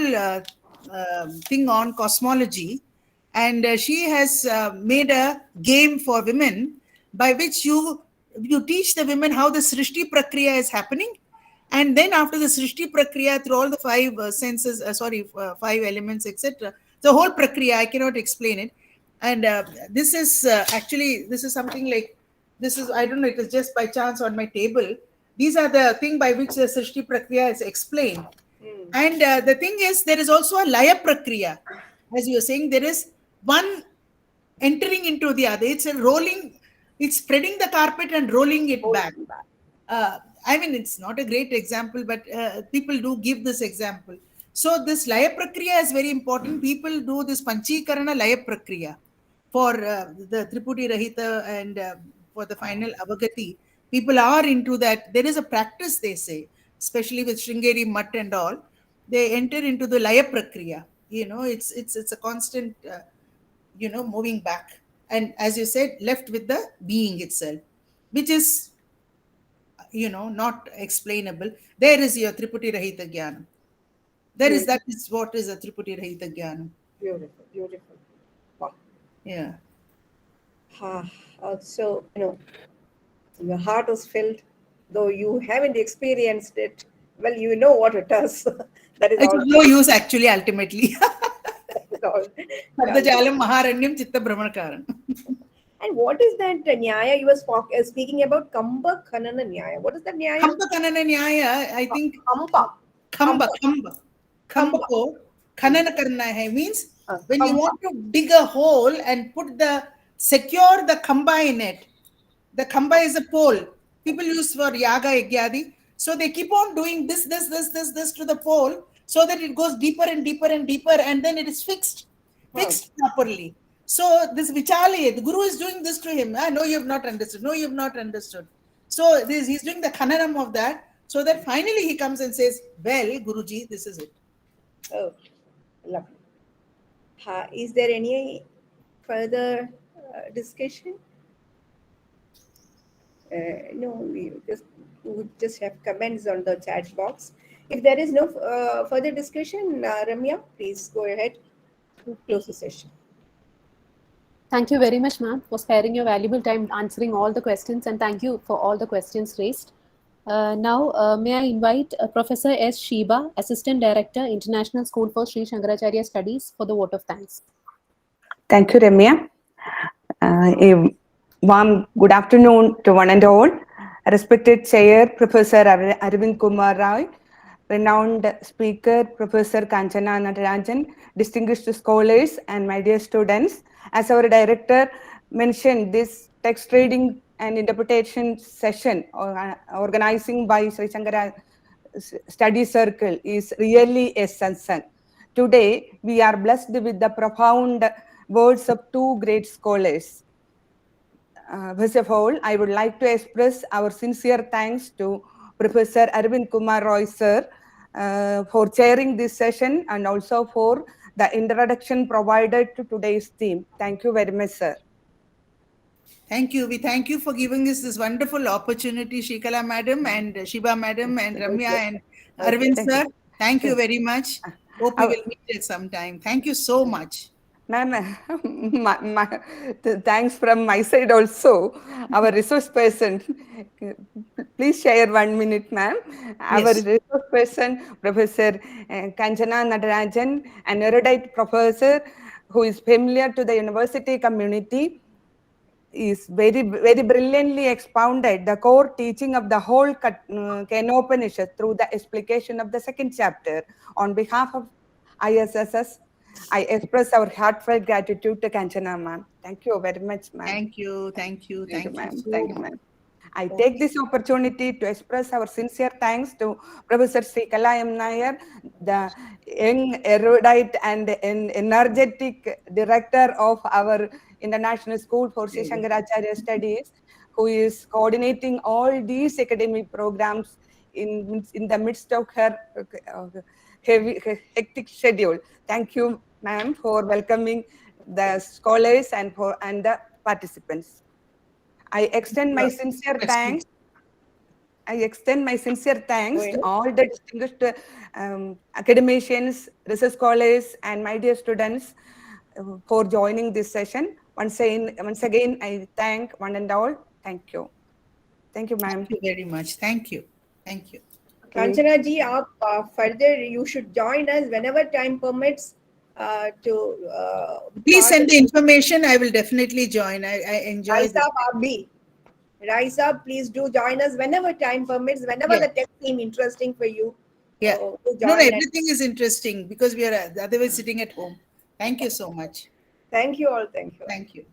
thing on cosmology, and she has made a game for women by which you teach the women how the srishti prakriya is happening, and then after the srishti prakriya through all the five senses, five elements, etc., the whole prakriya, I cannot explain it. And this is actually, this is something like, this is, I don't know, it is just by chance on my table. These are the thing by which the srishti prakriya is explained. And the thing is, there is also a laya prakriya. As you are saying, there is one entering into the other. It's a rolling, it's spreading the carpet and rolling it back. Holding back. I mean, it's not a great example, but people do give this example. So this laya prakriya is very important. People do this panchikarana laya prakriya for the Triputi Rahita and for the final avagati. People are into that. There is a practice, they say, especially with Sringeri Mutt and all. They enter into the laya prakriya. It's a constant, moving back. And as you said, left with the being itself, which is not explainable. There is your Triputi Rahita Jnanam. That is what is a Triputi Rahita Jnanam. Beautiful, beautiful. Wow. Yeah. So, your heart is filled, though you haven't experienced it. Well, you know what it does. That is It's all. of no use actually, ultimately. That is all. Yeah. Sabdajalam Maharanyam Chitta Brahmanakaran. And what is that nyaya you were speaking about? Kamba Khanana Nyaya. What is that nyaya? Khamba Kanana Nyaya, I think. Kamba. Khamba Kamba. ko Khanana Karna hai means when you Kamba. want to dig a hole and secure the khamba in it. The khamba is a pole. People use for yaga yagyadi. So they keep on doing this to the pole so that it goes deeper and deeper and deeper, and then it is fixed properly. So this Vichali, the Guru is doing this to him. No, you have not understood. No, you have not understood. So he's doing the khananam of that, so that finally he comes and says, well, Guruji, this is it. Oh, lovely. Is there any further discussion? No, we just have comments on the chat box. If there is no further discussion, Ramya, please go ahead to close the session. Thank you very much, ma'am, for sparing your valuable time answering all the questions, and thank you for all the questions raised. Now, may I invite Professor S. Sheba, Assistant Director, International School for Sri Śāṅkarācārya Studies, for the vote of thanks. Thank you, Ramya. A warm good afternoon to one and all. Respected Chair, Professor Arvind Kumar Roy, renowned speaker, Professor Kanchana Natarajan, distinguished scholars, and my dear students. As our director mentioned, this text reading and interpretation session organizing by Sri Śāṅkara Study Circle is really a satsang. Today, we are blessed with the profound words of two great scholars. First of all, I would like to express our sincere thanks to Professor Arvind Kumar Roy, sir, for chairing this session and also for the introduction provided to today's theme. Thank you very much, sir. Thank you. We thank you for giving us this wonderful opportunity, Shikala Madam and Shiba Madam and Ramya and Arvind sir. Thank you very much. Hope we will meet at some time. Thank you so much. Ma'am, thanks from my side also. Our resource person, please share 1 minute, ma'am. Our resource person, Professor Kanchana Natarajan, an erudite professor who is familiar to the university community, is very brilliantly expounded the core teaching of the whole Kenopaniṣad through the explication of the second chapter. On behalf of ISSS, I express our heartfelt gratitude to Kanchana ma'am. Thank you very much, ma'am. Thank you, ma'am. so Thank you, much. ma'am. I take this opportunity to express our sincere thanks to Professor Srikala M. Nair, the young, erudite and energetic director of our International School for Sri Śāṅkarācārya Studies, who is coordinating all these academic programs in the midst of her heavy hectic schedule. Thank you, ma'am, for welcoming the scholars and the participants. I extend my sincere thanks. I extend my sincere thanks to all the distinguished academicians, research scholars, and my dear students for joining this session. Once again, I thank one and all. Thank you. Thank you, ma'am. Thank you very much. Thank you. Thank you. Kanchana ji, further you should join us whenever time permits to. Please send the information. I will definitely join. I enjoy Rise this. up, Abhi. Rise up. Please do join us whenever time permits. Whenever the text seem interesting for you. Yeah. To No, join everything is interesting because we are otherwise sitting at home. Thank you so much. Thank you all. Thank you. Thank you.